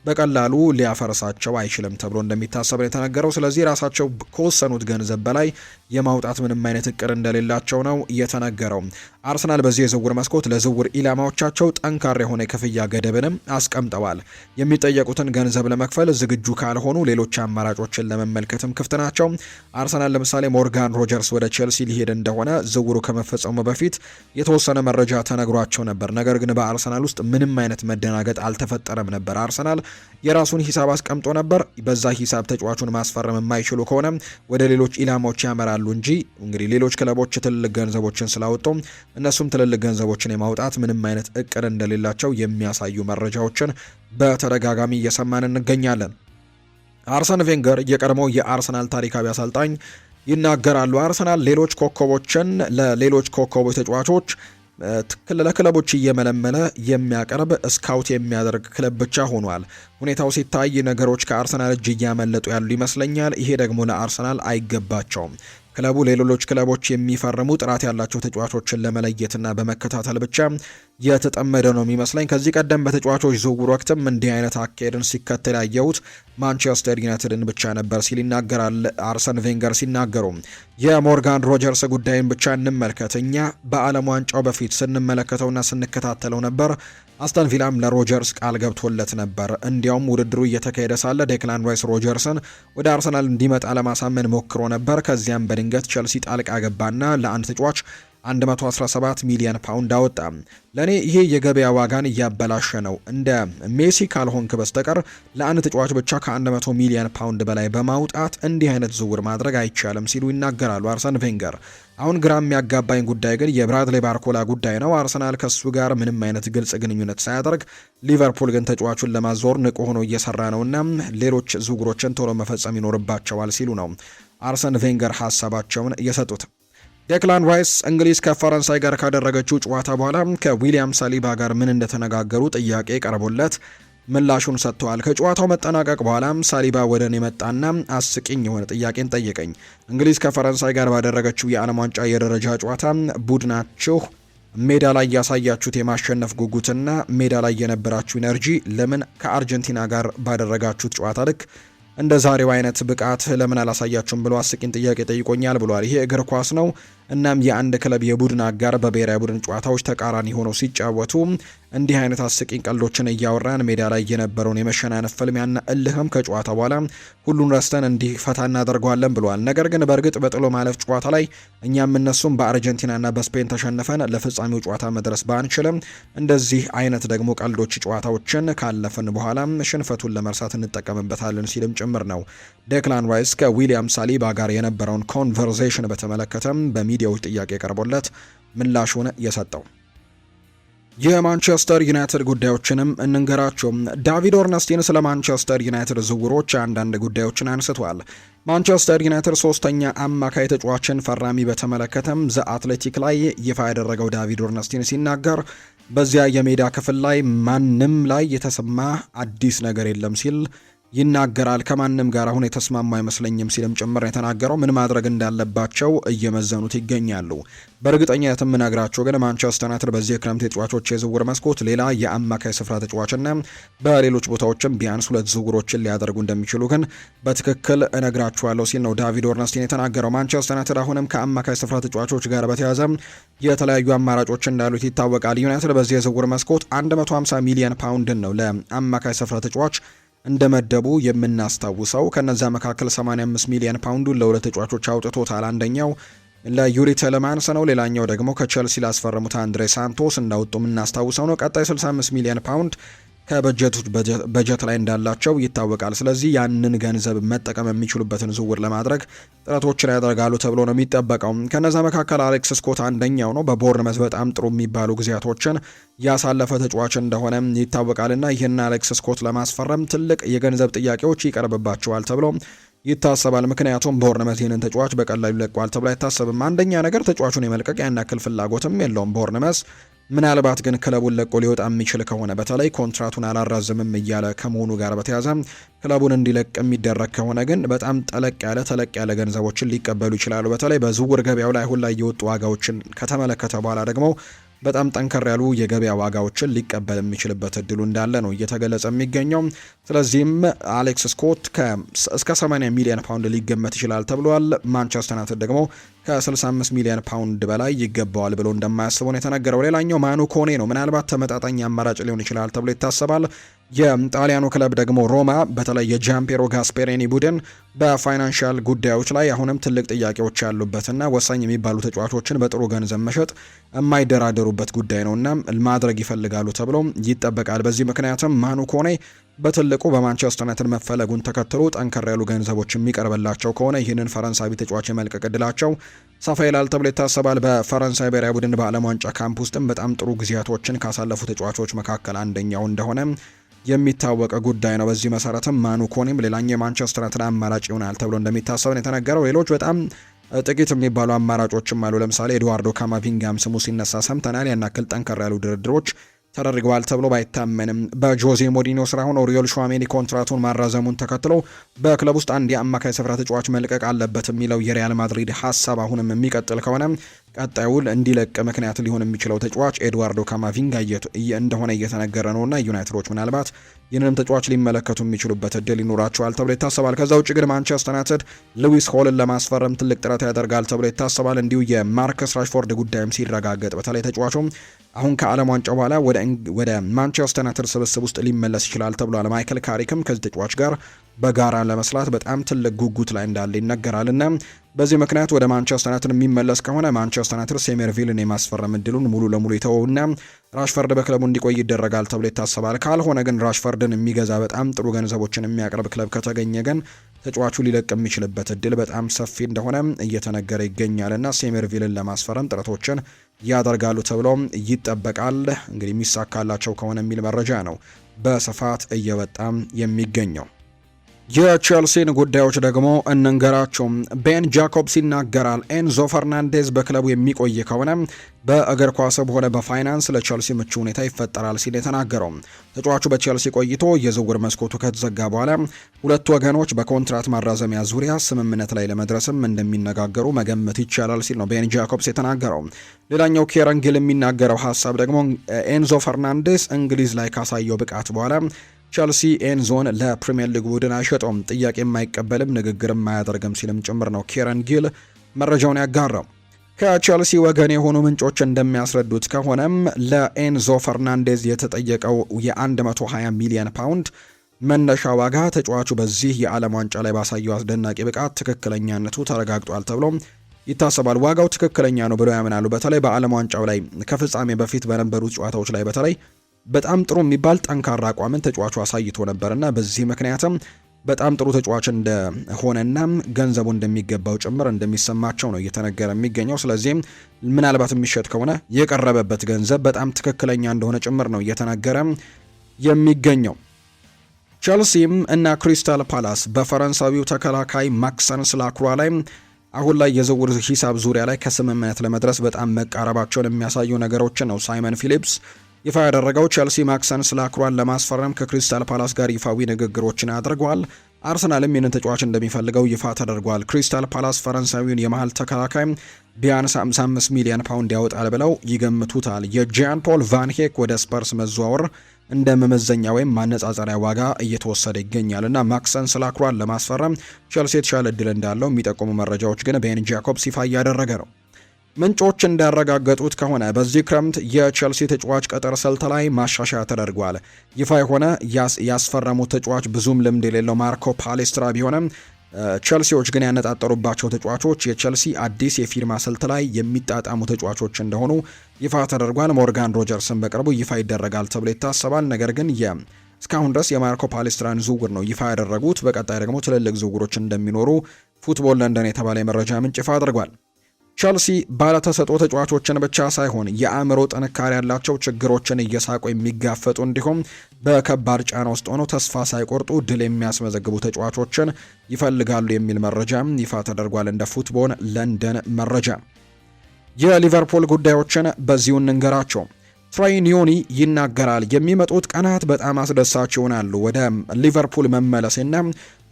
በቀላሉ ሊያፈርሳቸው አይችልም ተብሎ እንደሚታሰብ ነው የተነገረው። ስለዚህ ራሳቸው ከወሰኑት ገንዘብ በላይ የማውጣት ምንም አይነት እቅድ እንደሌላቸው ነው የተነገረው። አርሰናል በዚህ የዝውውር መስኮት ለዝውውር ኢላማዎቻቸው ጠንካራ የሆነ የክፍያ ገደብንም አስቀምጠዋል። የሚጠየቁትን ገንዘብ ለመክፈል ዝግጁ ካልሆኑ ሌሎች አማራጮችን ለመመልከትም ክፍት ናቸው። አርሰናል ለምሳሌ ሞርጋን ሮጀርስ ወደ ቼልሲ ሊሄድ እንደሆነ ዝውውሩ ከመፈጸሙ በፊት የተወሰነ መረጃ ተነግሯቸው ነበር። ነገር ግን በአርሰናል ውስጥ ምንም አይነት መደናገጥ አልተፈጠረም ነበር። አርሰናል የራሱን ሂሳብ አስቀምጦ ነበር። በዛ ሂሳብ ተጫዋቹን ማስፈረም የማይችሉ ከሆነ ወደ ሌሎች ኢላማዎች ያመራሉ እንጂ እንግዲህ ሌሎች ክለቦች ትልልቅ ገንዘቦችን ስላወጡ እነሱም ትልልቅ ገንዘቦችን የማውጣት ምንም አይነት እቅድ እንደሌላቸው የሚያሳዩ መረጃዎችን በተደጋጋሚ እየሰማን እንገኛለን። አርሰን ቬንገር የቀድሞው የአርሰናል ታሪካዊ አሰልጣኝ ይናገራሉ። አርሰናል ለሌሎች ኮከቦች ተጫዋቾች ለክለቦች እየመለመለ የሚያቀርብ ስካውት የሚያደርግ ክለብ ብቻ ሆኗል። ሁኔታው ሲታይ ነገሮች ከአርሰናል እጅ እያመለጡ ያሉ ይመስለኛል። ይሄ ደግሞ ለአርሰናል አይገባቸውም። ክለቡ ለሌሎች ክለቦች የሚፈርሙ ጥራት ያላቸው ተጫዋቾችን ለመለየትና በመከታተል ብቻ የተጠመደ ነው የሚመስለኝ። ከዚህ ቀደም በተጫዋቾች ዝውውር ወቅትም እንዲህ አይነት አካሄድን ሲከተል ያየሁት ማንቸስተር ዩናይትድን ብቻ ነበር ሲል ይናገራል አርሰን ቬንገር ሲናገሩ። የሞርጋን ሮጀርስ ጉዳይን ብቻ እንመልከት። እኛ በዓለም ዋንጫው በፊት ስንመለከተውና ስንከታተለው ነበር። አስተን ቪላም ለሮጀርስ ቃል ገብቶለት ነበር። እንዲያውም ውድድሩ እየተካሄደ ሳለ ዴክላን ራይስ ሮጀርስን ወደ አርሰናል እንዲመጣ ለማሳመን ሞክሮ ነበር። ከዚያም በድንገት ቸልሲ ጣልቃ ገባና ለአንድ ተጫዋች 117 ሚሊዮን ፓውንድ አወጣ። ለኔ ይሄ የገበያ ዋጋን እያበላሸ ነው። እንደ ሜሲ ካልሆንክ በስተቀር ለአንድ ተጫዋች ብቻ ከ100 ሚሊዮን ፓውንድ በላይ በማውጣት እንዲህ አይነት ዝውውር ማድረግ አይቻልም ሲሉ ይናገራሉ አርሰን ቬንገር። አሁን ግራ የሚያጋባኝ ጉዳይ ግን የብራድሌ ባርኮላ ጉዳይ ነው። አርሰናል ከሱ ጋር ምንም አይነት ግልጽ ግንኙነት ሳያደርግ፣ ሊቨርፑል ግን ተጫዋቹን ለማዞር ንቁ ሆኖ እየሰራ ነውና ሌሎች ዝውውሮችን ቶሎ መፈጸም ይኖርባቸዋል ሲሉ ነው አርሰን ቬንገር ሀሳባቸውን የሰጡት። ዴክላን ራይስ እንግሊዝ ከፈረንሳይ ጋር ካደረገችው ጨዋታ በኋላ ከዊሊያም ሳሊባ ጋር ምን እንደተነጋገሩ ጥያቄ ቀርቦለት ምላሹን ሰጥተዋል። ከጨዋታው መጠናቀቅ በኋላም ሳሊባ ወደ እኔ መጣና አስቂኝ የሆነ ጥያቄን ጠየቀኝ። እንግሊዝ ከፈረንሳይ ጋር ባደረገችው የዓለም ዋንጫ የደረጃ ጨዋታ ቡድናችሁ ሜዳ ላይ ያሳያችሁት የማሸነፍ ጉጉትና ሜዳ ላይ የነበራችሁ ኢነርጂ ለምን ከአርጀንቲና ጋር ባደረጋችሁት ጨዋታ ልክ እንደ ዛሬው አይነት ብቃት ለምን አላሳያችሁም ብሎ አስቂኝ ጥያቄ ጠይቆኛል ብሏል። ይሄ እግር ኳስ ነው። እናም የአንድ ክለብ የቡድን አጋር በብሔራዊ ቡድን ጨዋታዎች ተቃራኒ ሆነው ሲጫወቱ እንዲህ አይነት አስቂኝ ቀልዶችን እያወራን ሜዳ ላይ የነበረውን የመሸናነፍ ፍልሚያና እልህም ከጨዋታ በኋላ ሁሉን ረስተን እንዲህ ፈታ እናደርገዋለን ብሏል። ነገር ግን በእርግጥ በጥሎ ማለፍ ጨዋታ ላይ እኛም እነሱም በአርጀንቲናና በስፔን ተሸንፈን ለፍጻሜው ጨዋታ መድረስ ባንችልም እንደዚህ አይነት ደግሞ ቀልዶች ጨዋታዎችን ካለፍን በኋላ ሽንፈቱን ለመርሳት እንጠቀምበታለን ሲልም ጭምር ነው ዴክላን ራይስ ከዊሊያም ሳሊባ ጋር የነበረውን ኮንቨርሴሽን በተመለከተም በሚዲያዎች ጥያቄ ቀርቦለት ምላሹን የሰጠው። የማንቸስተር ዩናይትድ ጉዳዮችንም እንንገራቸው። ዳቪድ ኦርነስቲን ስለ ማንቸስተር ዩናይትድ ዝውውሮች አንዳንድ ጉዳዮችን አንስቷል። ማንቸስተር ዩናይትድ ሶስተኛ አማካይ ተጫዋችን ፈራሚ በተመለከተም ዘ አትሌቲክ ላይ ይፋ ያደረገው ዳቪድ ኦርነስቲን ሲናገር በዚያ የሜዳ ክፍል ላይ ማንም ላይ የተሰማ አዲስ ነገር የለም ሲል ይናገራል። ከማንም ጋር አሁን የተስማማ አይመስለኝም ሲልም ጭምር የተናገረው። ምን ማድረግ እንዳለባቸው እየመዘኑት ይገኛሉ። በእርግጠኝነት የምነግራቸው ግን ማንቸስተር ዩናይትድ በዚህ የክረምት የተጫዋቾች የዝውውር መስኮት ሌላ የአማካይ ስፍራ ተጫዋችና በሌሎች ቦታዎችም ቢያንስ 2 ዝውውሮችን ሊያደርጉ እንደሚችሉ ግን በትክክል እነግራችኋለሁ ሲል ነው ዳቪድ ኦርነስቲን የተናገረው። ማንቸስተር ዩናይትድ አሁንም ከአማካይ ስፍራ ተጫዋቾች ጋር በተያያዘ የተለያዩ አማራጮች እንዳሉት ይታወቃል። ዩናይትድ በዚህ የዝውውር መስኮት 150 ሚሊዮን ፓውንድን ነው ለአማካይ ስፍራ ተጫዋች እንደመደቡ የምናስታውሰው። ከነዛ መካከል 85 ሚሊዮን ፓውንዱን ለሁለት ተጫዋቾች አውጥቶታል። አንደኛው ለዩሪ ቴለማንስ ነው። ሌላኛው ደግሞ ከቸልሲ ላስፈረሙት አንድሬ ሳንቶስ እንዳወጡ የምናስታውሰው ነው። ቀጣይ 65 ሚሊዮን ፓውንድ በጀት ላይ እንዳላቸው ይታወቃል። ስለዚህ ያንን ገንዘብ መጠቀም የሚችሉበትን ዝውውር ለማድረግ ጥረቶችን ያደርጋሉ ተብሎ ነው የሚጠበቀው። ከነዛ መካከል አሌክስ ስኮት አንደኛው ነው። በቦርንመዝ በጣም ጥሩ የሚባሉ ጊዜያቶችን ያሳለፈ ተጫዋች እንደሆነ ይታወቃልና ይህን አሌክስ ስኮት ለማስፈረም ትልቅ የገንዘብ ጥያቄዎች ይቀርብባቸዋል ተብሎ ይታሰባል። ምክንያቱም ቦርንመዝ ይህንን ተጫዋች በቀላሉ ይለቀዋል ተብሎ አይታሰብም። አንደኛ ነገር ተጫዋቹን የመልቀቅ ያን ያክል ፍላጎትም የለውም ቦርንመዝ። ምናልባት ግን ክለቡን ለቆ ሊወጣ የሚችል ከሆነ በተለይ ኮንትራቱን አላራዝምም እያለ ከመሆኑ ጋር በተያያዘ ክለቡን እንዲለቅ የሚደረግ ከሆነ ግን በጣም ተለቅ ያለ ገንዘቦችን ሊቀበሉ ይችላሉ። በተለይ በዝውውር ገበያው ላይ አሁን ላይ የወጡ ዋጋዎችን ከተመለከተ በኋላ ደግሞ በጣም ጠንከር ያሉ የገበያ ዋጋዎችን ሊቀበል የሚችልበት እድሉ እንዳለ ነው እየተገለጸ የሚገኘው። ስለዚህም አሌክስ ስኮት እስከ 80 ሚሊዮን ፓውንድ ሊገመት ይችላል ተብሏል። ማንቸስተር ዩናይትድ ደግሞ ከ65 ሚሊዮን ፓውንድ በላይ ይገባዋል ብሎ እንደማያስቡ ነው የተነገረው። ሌላኛው ማኑ ኮኔ ነው። ምናልባት ተመጣጣኝ አማራጭ ሊሆን ይችላል ተብሎ ይታሰባል። የጣሊያኑ ክለብ ደግሞ ሮማ በተለይ የጃምፔሮ ጋስፔሬኒ ቡድን በፋይናንሻል ጉዳዮች ላይ አሁንም ትልቅ ጥያቄዎች ያሉበትና ወሳኝ የሚባሉ ተጫዋቾችን በጥሩ ገንዘብ መሸጥ የማይደራደሩበት ጉዳይ ነውና ማድረግ ይፈልጋሉ ተብሎ ይጠበቃል። በዚህ ምክንያትም ማኑ ኮኔ በትልቁ በማንቸስተር ዩናይትድ መፈለጉን ተከትሎ ጠንከር ያሉ ገንዘቦች የሚቀርብላቸው ከሆነ ይህንን ፈረንሳዊ ተጫዋች የመልቀቅ ዕድላቸው ሰፋ ይላል ተብሎ ይታሰባል። በፈረንሳይ ብሔራዊ ቡድን በዓለም ዋንጫ ካምፕ ውስጥም በጣም ጥሩ ጊዜያቶችን ካሳለፉ ተጫዋቾች መካከል አንደኛው እንደሆነ የሚታወቅ ጉዳይ ነው። በዚህ መሰረትም ማኑ ኮኔም ሌላኛው የማንቸስተር ዩናይትድ አማራጭ ይሆናል ተብሎ እንደሚታሰብ ነው የተነገረው። ሌሎች በጣም ጥቂት የሚባሉ አማራጮችም አሉ። ለምሳሌ ኤድዋርዶ ካማቪንጋም ስሙ ሲነሳ ሰምተናል። ያን ያክል ጠንከር ያሉ ድርድሮች ተደርገዋል ተብሎ ባይታመንም በጆዜ ሞሪኒዮ ስራ ሆኖ ኦሪዮል ሹዋሜኒ ኮንትራቱን ማራዘሙን ተከትሎ በክለብ ውስጥ አንድ የአማካይ ስፍራ ተጫዋች መልቀቅ አለበት የሚለው የሪያል ማድሪድ ሀሳብ አሁንም የሚቀጥል ከሆነ ቀጣዩን እንዲለቅ ምክንያት ሊሆን የሚችለው ተጫዋች ኤድዋርዶ ካማቪንጋ እንደሆነ እየተነገረ ነውና ዩናይትዶች ምናልባት ይህንንም ተጫዋች ሊመለከቱ የሚችሉበት እድል ይኖራቸዋል ተብሎ ይታሰባል። ከዛ ውጭ ግን ማንቸስተር ዩናይትድ ሉዊስ ሆልን ለማስፈረም ትልቅ ጥረት ያደርጋል ተብሎ ይታሰባል። እንዲሁ የማርከስ ራሽፎርድ ጉዳይም ሲረጋገጥ በተለይ ተጫዋቹ አሁን ከዓለም ዋንጫው በኋላ ወደ ማንቸስተር ዩናይትድ ስብስብ ውስጥ ሊመለስ ይችላል ተብሏል። ማይክል ካሪክም ከዚህ ተጫዋች ጋር በጋራ ለመስራት በጣም ትልቅ ጉጉት ላይ እንዳለ ይነገራልና በዚህ ምክንያት ወደ ማንቸስተር ዩናይትድ የሚመለስ ከሆነ ማንቸስተር ዩናይትድ ሴሜርቪልን የማስፈረም እድሉን ሙሉ ለሙሉ ይተወውና ራሽፈርድ በክለቡ እንዲቆይ ይደረጋል ተብሎ ይታሰባል። ካልሆነ ግን ራሽፈርድን የሚገዛ በጣም ጥሩ ገንዘቦችን የሚያቀርብ ክለብ ከተገኘ ግን ተጫዋቹ ሊለቅ የሚችልበት እድል በጣም ሰፊ እንደሆነ እየተነገረ ይገኛልና ሴሜርቪልን ለማስፈረም ጥረቶችን ያደርጋሉ ተብሎ ይጠበቃል። እንግዲህ የሚሳካላቸው ከሆነ የሚል መረጃ ነው በስፋት እየወጣም የሚገኘው። የቼልሲን ጉዳዮች ደግሞ እንንገራቸው። ቤን ጃኮብስ ይናገራል። ኤንዞ ፈርናንዴዝ በክለቡ የሚቆይ ከሆነ በእግር ኳስም ሆነ በፋይናንስ ለቼልሲ ምቹ ሁኔታ ይፈጠራል ሲል የተናገረው ተጫዋቹ በቼልሲ ቆይቶ የዝውውር መስኮቱ ከተዘጋ በኋላ ሁለቱ ወገኖች በኮንትራት ማራዘሚያ ዙሪያ ስምምነት ላይ ለመድረስም እንደሚነጋገሩ መገመት ይቻላል ሲል ነው ቤን ጃኮብስ የተናገረው። ሌላኛው ኬረን ጊል የሚናገረው ሀሳብ ደግሞ ኤንዞ ፈርናንዴዝ እንግሊዝ ላይ ካሳየው ብቃት በኋላ ቸልሲ ኤንዞን ለፕሪሚየር ሊግ ቡድን አይሸጠውም፣ ጥያቄ የማይቀበልም፣ ንግግርም አያደርግም ሲልም ጭምር ነው ኬረን ጊል መረጃውን ያጋራው። ከቸልሲ ወገን የሆኑ ምንጮች እንደሚያስረዱት ከሆነም ለኤንዞ ፈርናንዴዝ የተጠየቀው የ120 ሚሊዮን ፓውንድ መነሻ ዋጋ ተጫዋቹ በዚህ የዓለም ዋንጫ ላይ ባሳየው አስደናቂ ብቃት ትክክለኛነቱ ተረጋግጧል ተብሎ ይታሰባል። ዋጋው ትክክለኛ ነው ብለው ያምናሉ። በተለይ በዓለም ዋንጫው ላይ ከፍጻሜ በፊት በነበሩት ጨዋታዎች ላይ በተለይ በጣም ጥሩ የሚባል ጠንካራ አቋምን ተጫዋቹ አሳይቶ ነበርና በዚህ ምክንያትም በጣም ጥሩ ተጫዋች እንደሆነና ገንዘቡ እንደሚገባው ጭምር እንደሚሰማቸው ነው እየተነገረ የሚገኘው። ስለዚህም ምናልባት የሚሸጥ ከሆነ የቀረበበት ገንዘብ በጣም ትክክለኛ እንደሆነ ጭምር ነው እየተነገረ የሚገኘው። ቸልሲም እና ክሪስታል ፓላስ በፈረንሳዊው ተከላካይ ማክሰንስ ላክሯ ላይ አሁን ላይ የዝውውር ሂሳብ ዙሪያ ላይ ከስምምነት ለመድረስ በጣም መቃረባቸውን የሚያሳዩ ነገሮችን ነው ሳይመን ፊሊፕስ ይፋ ያደረገው ቼልሲ ማክሰን ስላክሯን ለማስፈረም ከክሪስታል ፓላስ ጋር ይፋዊ ንግግሮችን አድርጓል። አርሰናልም ይህንን ተጫዋች እንደሚፈልገው ይፋ ተደርጓል። ክሪስታል ፓላስ ፈረንሳዊውን የመሃል ተከላካይ ቢያንስ 55 ሚሊዮን ፓውንድ ያወጣል ብለው ይገምቱታል። የጂያን ፖል ቫን ሄክ ወደ ስፐርስ መዘዋወር እንደ መመዘኛ ወይም ማነጻጸሪያ ዋጋ እየተወሰደ ይገኛል እና ማክሰን ስላክሯን ለማስፈረም ቼልሲ የተሻለ እድል እንዳለው የሚጠቁሙ መረጃዎች ግን ቤን ጃኮብስ ይፋ እያደረገ ነው። ምንጮች እንዳረጋገጡት ከሆነ በዚህ ክረምት የቼልሲ ተጫዋች ቅጥር ስልት ላይ ማሻሻያ ተደርጓል። ይፋ የሆነ ያስፈረሙት ተጫዋች ብዙም ልምድ የሌለው ማርኮ ፓሌስትራ ቢሆንም ቼልሲዎች ግን ያነጣጠሩባቸው ተጫዋቾች የቼልሲ አዲስ የፊርማ ስልት ላይ የሚጣጣሙ ተጫዋቾች እንደሆኑ ይፋ ተደርጓል። ሞርጋን ሮጀርስን በቅርቡ ይፋ ይደረጋል ተብሎ ይታሰባል። ነገር ግን እስካሁን ድረስ የማርኮ ፓሌስትራን ዝውውር ነው ይፋ ያደረጉት። በቀጣይ ደግሞ ትልልቅ ዝውውሮች እንደሚኖሩ ፉትቦል ለንደን የተባለ የመረጃ ምንጭ ይፋ አድርጓል። ቼልሲ ባለተሰጥኦ ተጫዋቾችን ብቻ ሳይሆን የአእምሮ ጥንካሬ ያላቸው ችግሮችን እየሳቁ የሚጋፈጡ እንዲሁም በከባድ ጫና ውስጥ ሆነው ተስፋ ሳይቆርጡ ድል የሚያስመዘግቡ ተጫዋቾችን ይፈልጋሉ የሚል መረጃ ይፋ ተደርጓል። እንደ ፉትቦል ለንደን መረጃ የሊቨርፑል ጉዳዮችን በዚሁ እንንገራቸው። ትሮይ ኒዮኒ ይናገራል። የሚመጡት ቀናት በጣም አስደሳች ይሆናሉ። ወደ ሊቨርፑል መመለሴና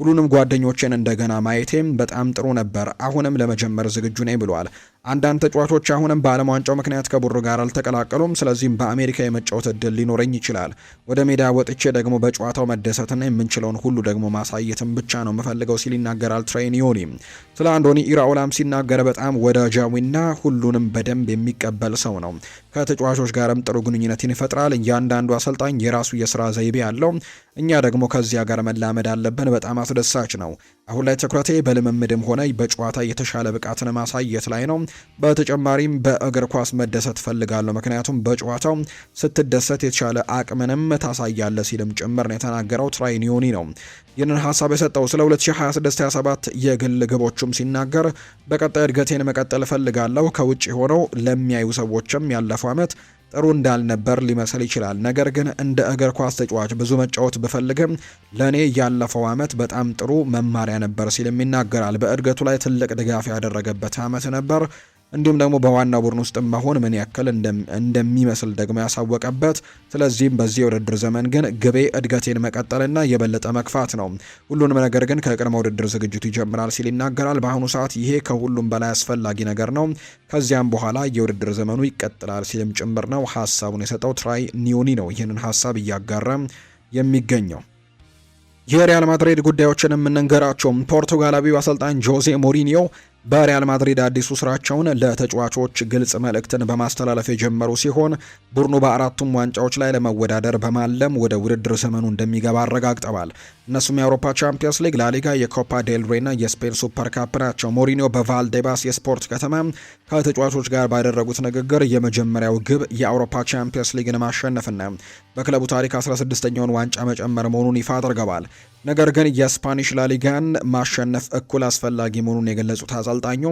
ሁሉንም ጓደኞቼን እንደገና ማየቴም በጣም ጥሩ ነበር። አሁንም ለመጀመር ዝግጁ ነኝ ብሏል። አንዳንድ ተጫዋቾች አሁንም በዓለም ዋንጫው ምክንያት ከቡድኑ ጋር አልተቀላቀሉም። ስለዚህም በአሜሪካ የመጫወት እድል ሊኖረኝ ይችላል። ወደ ሜዳ ወጥቼ ደግሞ በጨዋታው መደሰትና የምንችለውን ሁሉ ደግሞ ማሳየትም ብቻ ነው የምፈልገው ሲል ይናገራል ትሮይ ኒዮኒ። ስለ አንዶኒ ኢራኦላም ሲናገር በጣም ወዳጃዊና ሁሉንም በደንብ የሚቀበል ሰው ነው። ከተጫዋቾች ጋርም ጥሩ ግንኙነትን ይፈጥራል። እያንዳንዱ አሰልጣኝ የራሱ የስራ ዘይቤ አለው። እኛ ደግሞ ከዚያ ጋር መላመድ አለብን። በጣም አስደሳች ነው። አሁን ላይ ትኩረቴ በልምምድም ሆነ በጨዋታ የተሻለ ብቃትን ማሳየት ላይ ነው። በተጨማሪም በእግር ኳስ መደሰት ፈልጋለሁ፣ ምክንያቱም በጨዋታው ስትደሰት የተሻለ አቅምንም ታሳያለ ሲልም ጭምር ነው የተናገረው ትሮይ ኒዮኒ ነው ይህንን ሀሳብ የሰጠው። ስለ 2026-27 የግል ግቦቹም ሲናገር በቀጣይ እድገቴን መቀጠል ፈልጋለሁ። ከውጭ ሆነው ለሚያዩ ሰዎችም ያለፈው ዓመት ጥሩ እንዳልነበር ሊመስል ይችላል። ነገር ግን እንደ እግር ኳስ ተጫዋች ብዙ መጫወት ብፈልግም ለኔ ያለፈው ዓመት በጣም ጥሩ መማሪያ ነበር ሲልም ይናገራል። በእድገቱ ላይ ትልቅ ድጋፍ ያደረገበት ዓመት ነበር። እንዲሁም ደግሞ በዋናው ቡድን ውስጥ መሆን ምን ያክል እንደሚመስል ደግሞ ያሳወቀበት። ስለዚህም በዚህ የውድድር ዘመን ግን ግቤ እድገቴን መቀጠልና የበለጠ መግፋት ነው። ሁሉንም ነገር ግን ከቅድመ ውድድር ዝግጅቱ ይጀምራል ሲል ይናገራል። በአሁኑ ሰዓት ይሄ ከሁሉም በላይ አስፈላጊ ነገር ነው። ከዚያም በኋላ የውድድር ዘመኑ ይቀጥላል ሲልም ጭምር ነው ሀሳቡን የሰጠው ትሮይ ኒዮኒ ነው ይህንን ሀሳብ እያጋራ የሚገኘው። የሪያል ማድሪድ ጉዳዮችን የምንንገራቸው ፖርቱጋላዊው አሰልጣኝ ጆዜ ሞሪኒዮ በሪያል ማድሪድ አዲሱ ስራቸውን ለተጫዋቾች ግልጽ መልእክትን በማስተላለፍ የጀመሩ ሲሆን ቡድኑ በአራቱም ዋንጫዎች ላይ ለመወዳደር በማለም ወደ ውድድር ዘመኑ እንደሚገባ አረጋግጠዋል። እነሱም የአውሮፓ ቻምፒየንስ ሊግ፣ ላሊጋ፣ የኮፓ ዴል ሬና የስፔን ሱፐር ካፕ ናቸው። ሞሪኒዮ በቫልዴባስ የስፖርት ከተማ ከተጫዋቾች ጋር ባደረጉት ንግግር የመጀመሪያው ግብ የአውሮፓ ቻምፒየንስ ሊግን ማሸነፍና በክለቡ ታሪክ 16ኛውን ዋንጫ መጨመር መሆኑን ይፋ አድርገዋል። ነገር ግን የስፓኒሽ ላሊጋን ማሸነፍ እኩል አስፈላጊ መሆኑን የገለጹት አሰልጣኙ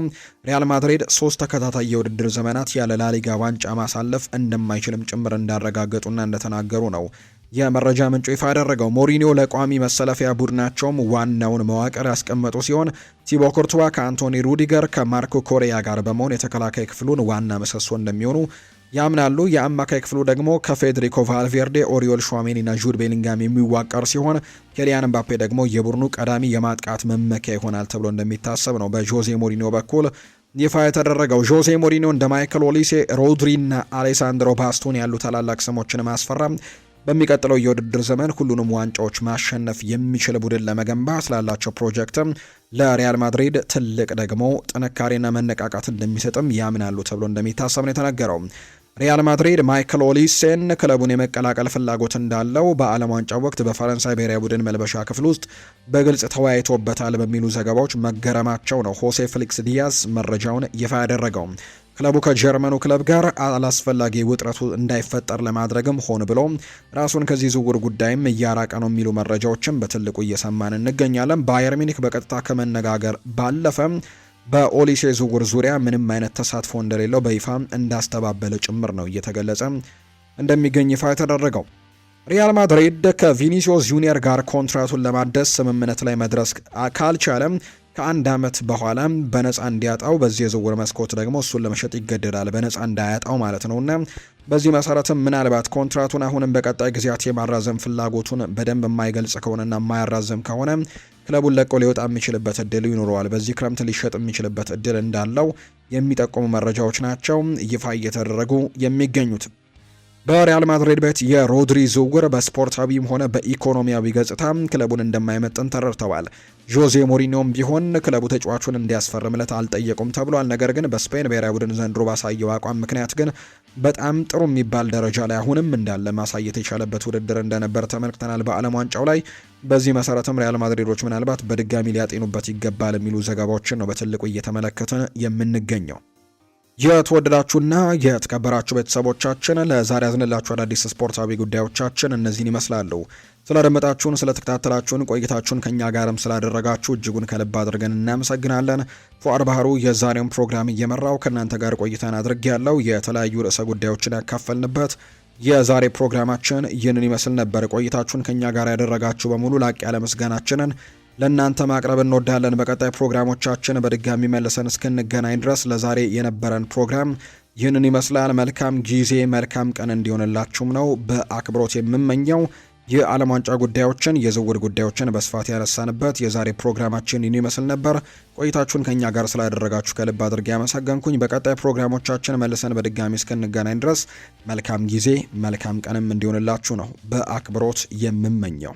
ሪያል ማድሪድ 3 ተከታታይ የውድድር ዘመናት ያለ ላሊጋ ዋንጫ ማሳለፍ እንደማይችልም ጭምር እንዳረጋገጡና እንደተናገሩ ነው የመረጃ ምንጩ ይፋ ያደረገው። ሞሪኒዮ ለቋሚ መሰለፊያ ቡድናቸውም ዋናውን መዋቅር ያስቀመጡ ሲሆን ቲቦ ኩርቱዋ ከአንቶኒ ሩዲገር ከማርኮ ኮሪያ ጋር በመሆን የተከላካይ ክፍሉን ዋና ምሰሶ እንደሚሆኑ ያምናሉ። የአማካይ ክፍሉ ደግሞ ከፌዴሪኮ ቫልቬርዴ፣ ኦሪዮል ሹዋሜኒና ጁድ ቤሊንጋም የሚዋቀር ሲሆን ኬሊያን ምባፔ ደግሞ የቡድኑ ቀዳሚ የማጥቃት መመኪያ ይሆናል ተብሎ እንደሚታሰብ ነው በጆዜ ሞሪኒዮ በኩል ይፋ የተደረገው። ጆዜ ሞሪኒዮ እንደ ማይክል ኦሊሴ፣ ሮድሪና አሌሳንድሮ ባስቶኒ ያሉ ታላላቅ ስሞችን ማስፈረም በሚቀጥለው የውድድር ዘመን ሁሉንም ዋንጫዎች ማሸነፍ የሚችል ቡድን ለመገንባት ስላላቸው ፕሮጀክትም ለሪያል ማድሪድ ትልቅ ደግሞ ጥንካሬና መነቃቃት እንደሚሰጥም ያምናሉ ተብሎ እንደሚታሰብ ነው የተነገረው። ሪያል ማድሪድ ማይክል ኦሊሴን ክለቡን የመቀላቀል ፍላጎት እንዳለው በዓለም ዋንጫው ወቅት በፈረንሳይ ብሔራዊ ቡድን መልበሻ ክፍል ውስጥ በግልጽ ተወያይቶበታል በሚሉ ዘገባዎች መገረማቸው ነው ሆሴ ፌሊክስ ዲያዝ መረጃውን ይፋ ያደረገው። ክለቡ ከጀርመኑ ክለብ ጋር አላስፈላጊ ውጥረቱ እንዳይፈጠር ለማድረግም ሆን ብሎ ራሱን ከዚህ ዝውውር ጉዳይም እያራቀ ነው የሚሉ መረጃዎችም በትልቁ እየሰማን እንገኛለን። ባየር ሚኒክ በቀጥታ ከመነጋገር ባለፈ በኦሊሴ ዝውውር ዙሪያ ምንም አይነት ተሳትፎ እንደሌለው በይፋ እንዳስተባበለ ጭምር ነው እየተገለጸ እንደሚገኝ ይፋ የተደረገው። ሪያል ማድሪድ ከቪኒሲዮስ ጁኒየር ጋር ኮንትራቱን ለማደስ ስምምነት ላይ መድረስ ካልቻለም ከአንድ ዓመት በኋላ በነፃ እንዲያጣው በዚህ የዝውውር መስኮት ደግሞ እሱን ለመሸጥ ይገደዳል፣ በነፃ እንዳያጣው ማለት ነውና በዚህ መሰረትም ምናልባት ኮንትራቱን አሁንም በቀጣይ ጊዜያት የማራዘም ፍላጎቱን በደንብ የማይገልጽ ከሆነና የማያራዘም ከሆነ ክለቡን ለቆ ሊወጣ የሚችልበት እድል ይኖረዋል። በዚህ ክረምት ሊሸጥ የሚችልበት እድል እንዳለው የሚጠቁሙ መረጃዎች ናቸው ይፋ እየተደረጉ የሚገኙት። በሪያል ማድሪድ ቤት የሮድሪ ዝውውር በስፖርታዊም ሆነ በኢኮኖሚያዊ ገጽታ ክለቡን እንደማይመጥን ተረድተዋል። ጆዜ ሞሪኒዮም ቢሆን ክለቡ ተጫዋቹን እንዲያስፈርምለት አልጠየቁም ተብሏል። ነገር ግን በስፔን ብሔራዊ ቡድን ዘንድሮ ባሳየው አቋም ምክንያት ግን በጣም ጥሩ የሚባል ደረጃ ላይ አሁንም እንዳለ ማሳየት የቻለበት ውድድር እንደነበር ተመልክተናል በዓለም ዋንጫው ላይ። በዚህ መሰረትም ሪያል ማድሪዶች ምናልባት በድጋሚ ሊያጤኑበት ይገባል የሚሉ ዘገባዎችን ነው በትልቁ እየተመለከትን የምንገኘው። የተወደዳችሁና የተከበራችሁ ቤተሰቦቻችን ለዛሬ ያዝንላችሁ አዳዲስ ስፖርታዊ ጉዳዮቻችን እነዚህን ይመስላሉ። ስላደመጣችሁን፣ ስለተከታተላችሁን፣ ቆይታችሁን ከኛ ጋርም ስላደረጋችሁ እጅጉን ከልብ አድርገን እናመሰግናለን። ፉአድ ባህሩ የዛሬውን ፕሮግራም እየመራው ከእናንተ ጋር ቆይታን አድርጌያለሁ። የተለያዩ ርዕሰ ጉዳዮችን ያካፈልንበት የዛሬ ፕሮግራማችን ይህንን ይመስል ነበር። ቆይታችሁን ከኛ ጋር ያደረጋችሁ በሙሉ ላቅ ያለ ምስጋናችንን ለእናንተ ማቅረብ እንወዳለን። በቀጣይ ፕሮግራሞቻችን በድጋሚ መልሰን እስክንገናኝ ድረስ ለዛሬ የነበረን ፕሮግራም ይህንን ይመስላል። መልካም ጊዜ፣ መልካም ቀን እንዲሆንላችሁም ነው በአክብሮት የምመኘው። የዓለም ዋንጫ ጉዳዮችን፣ የዝውውር ጉዳዮችን በስፋት ያነሳንበት የዛሬ ፕሮግራማችን ይህን ይመስል ነበር። ቆይታችሁን ከኛ ጋር ስላደረጋችሁ ከልብ አድርጌ ያመሰገንኩኝ። በቀጣይ ፕሮግራሞቻችን መልሰን በድጋሚ እስክንገናኝ ድረስ መልካም ጊዜ፣ መልካም ቀንም እንዲሆንላችሁ ነው በአክብሮት የምመኘው።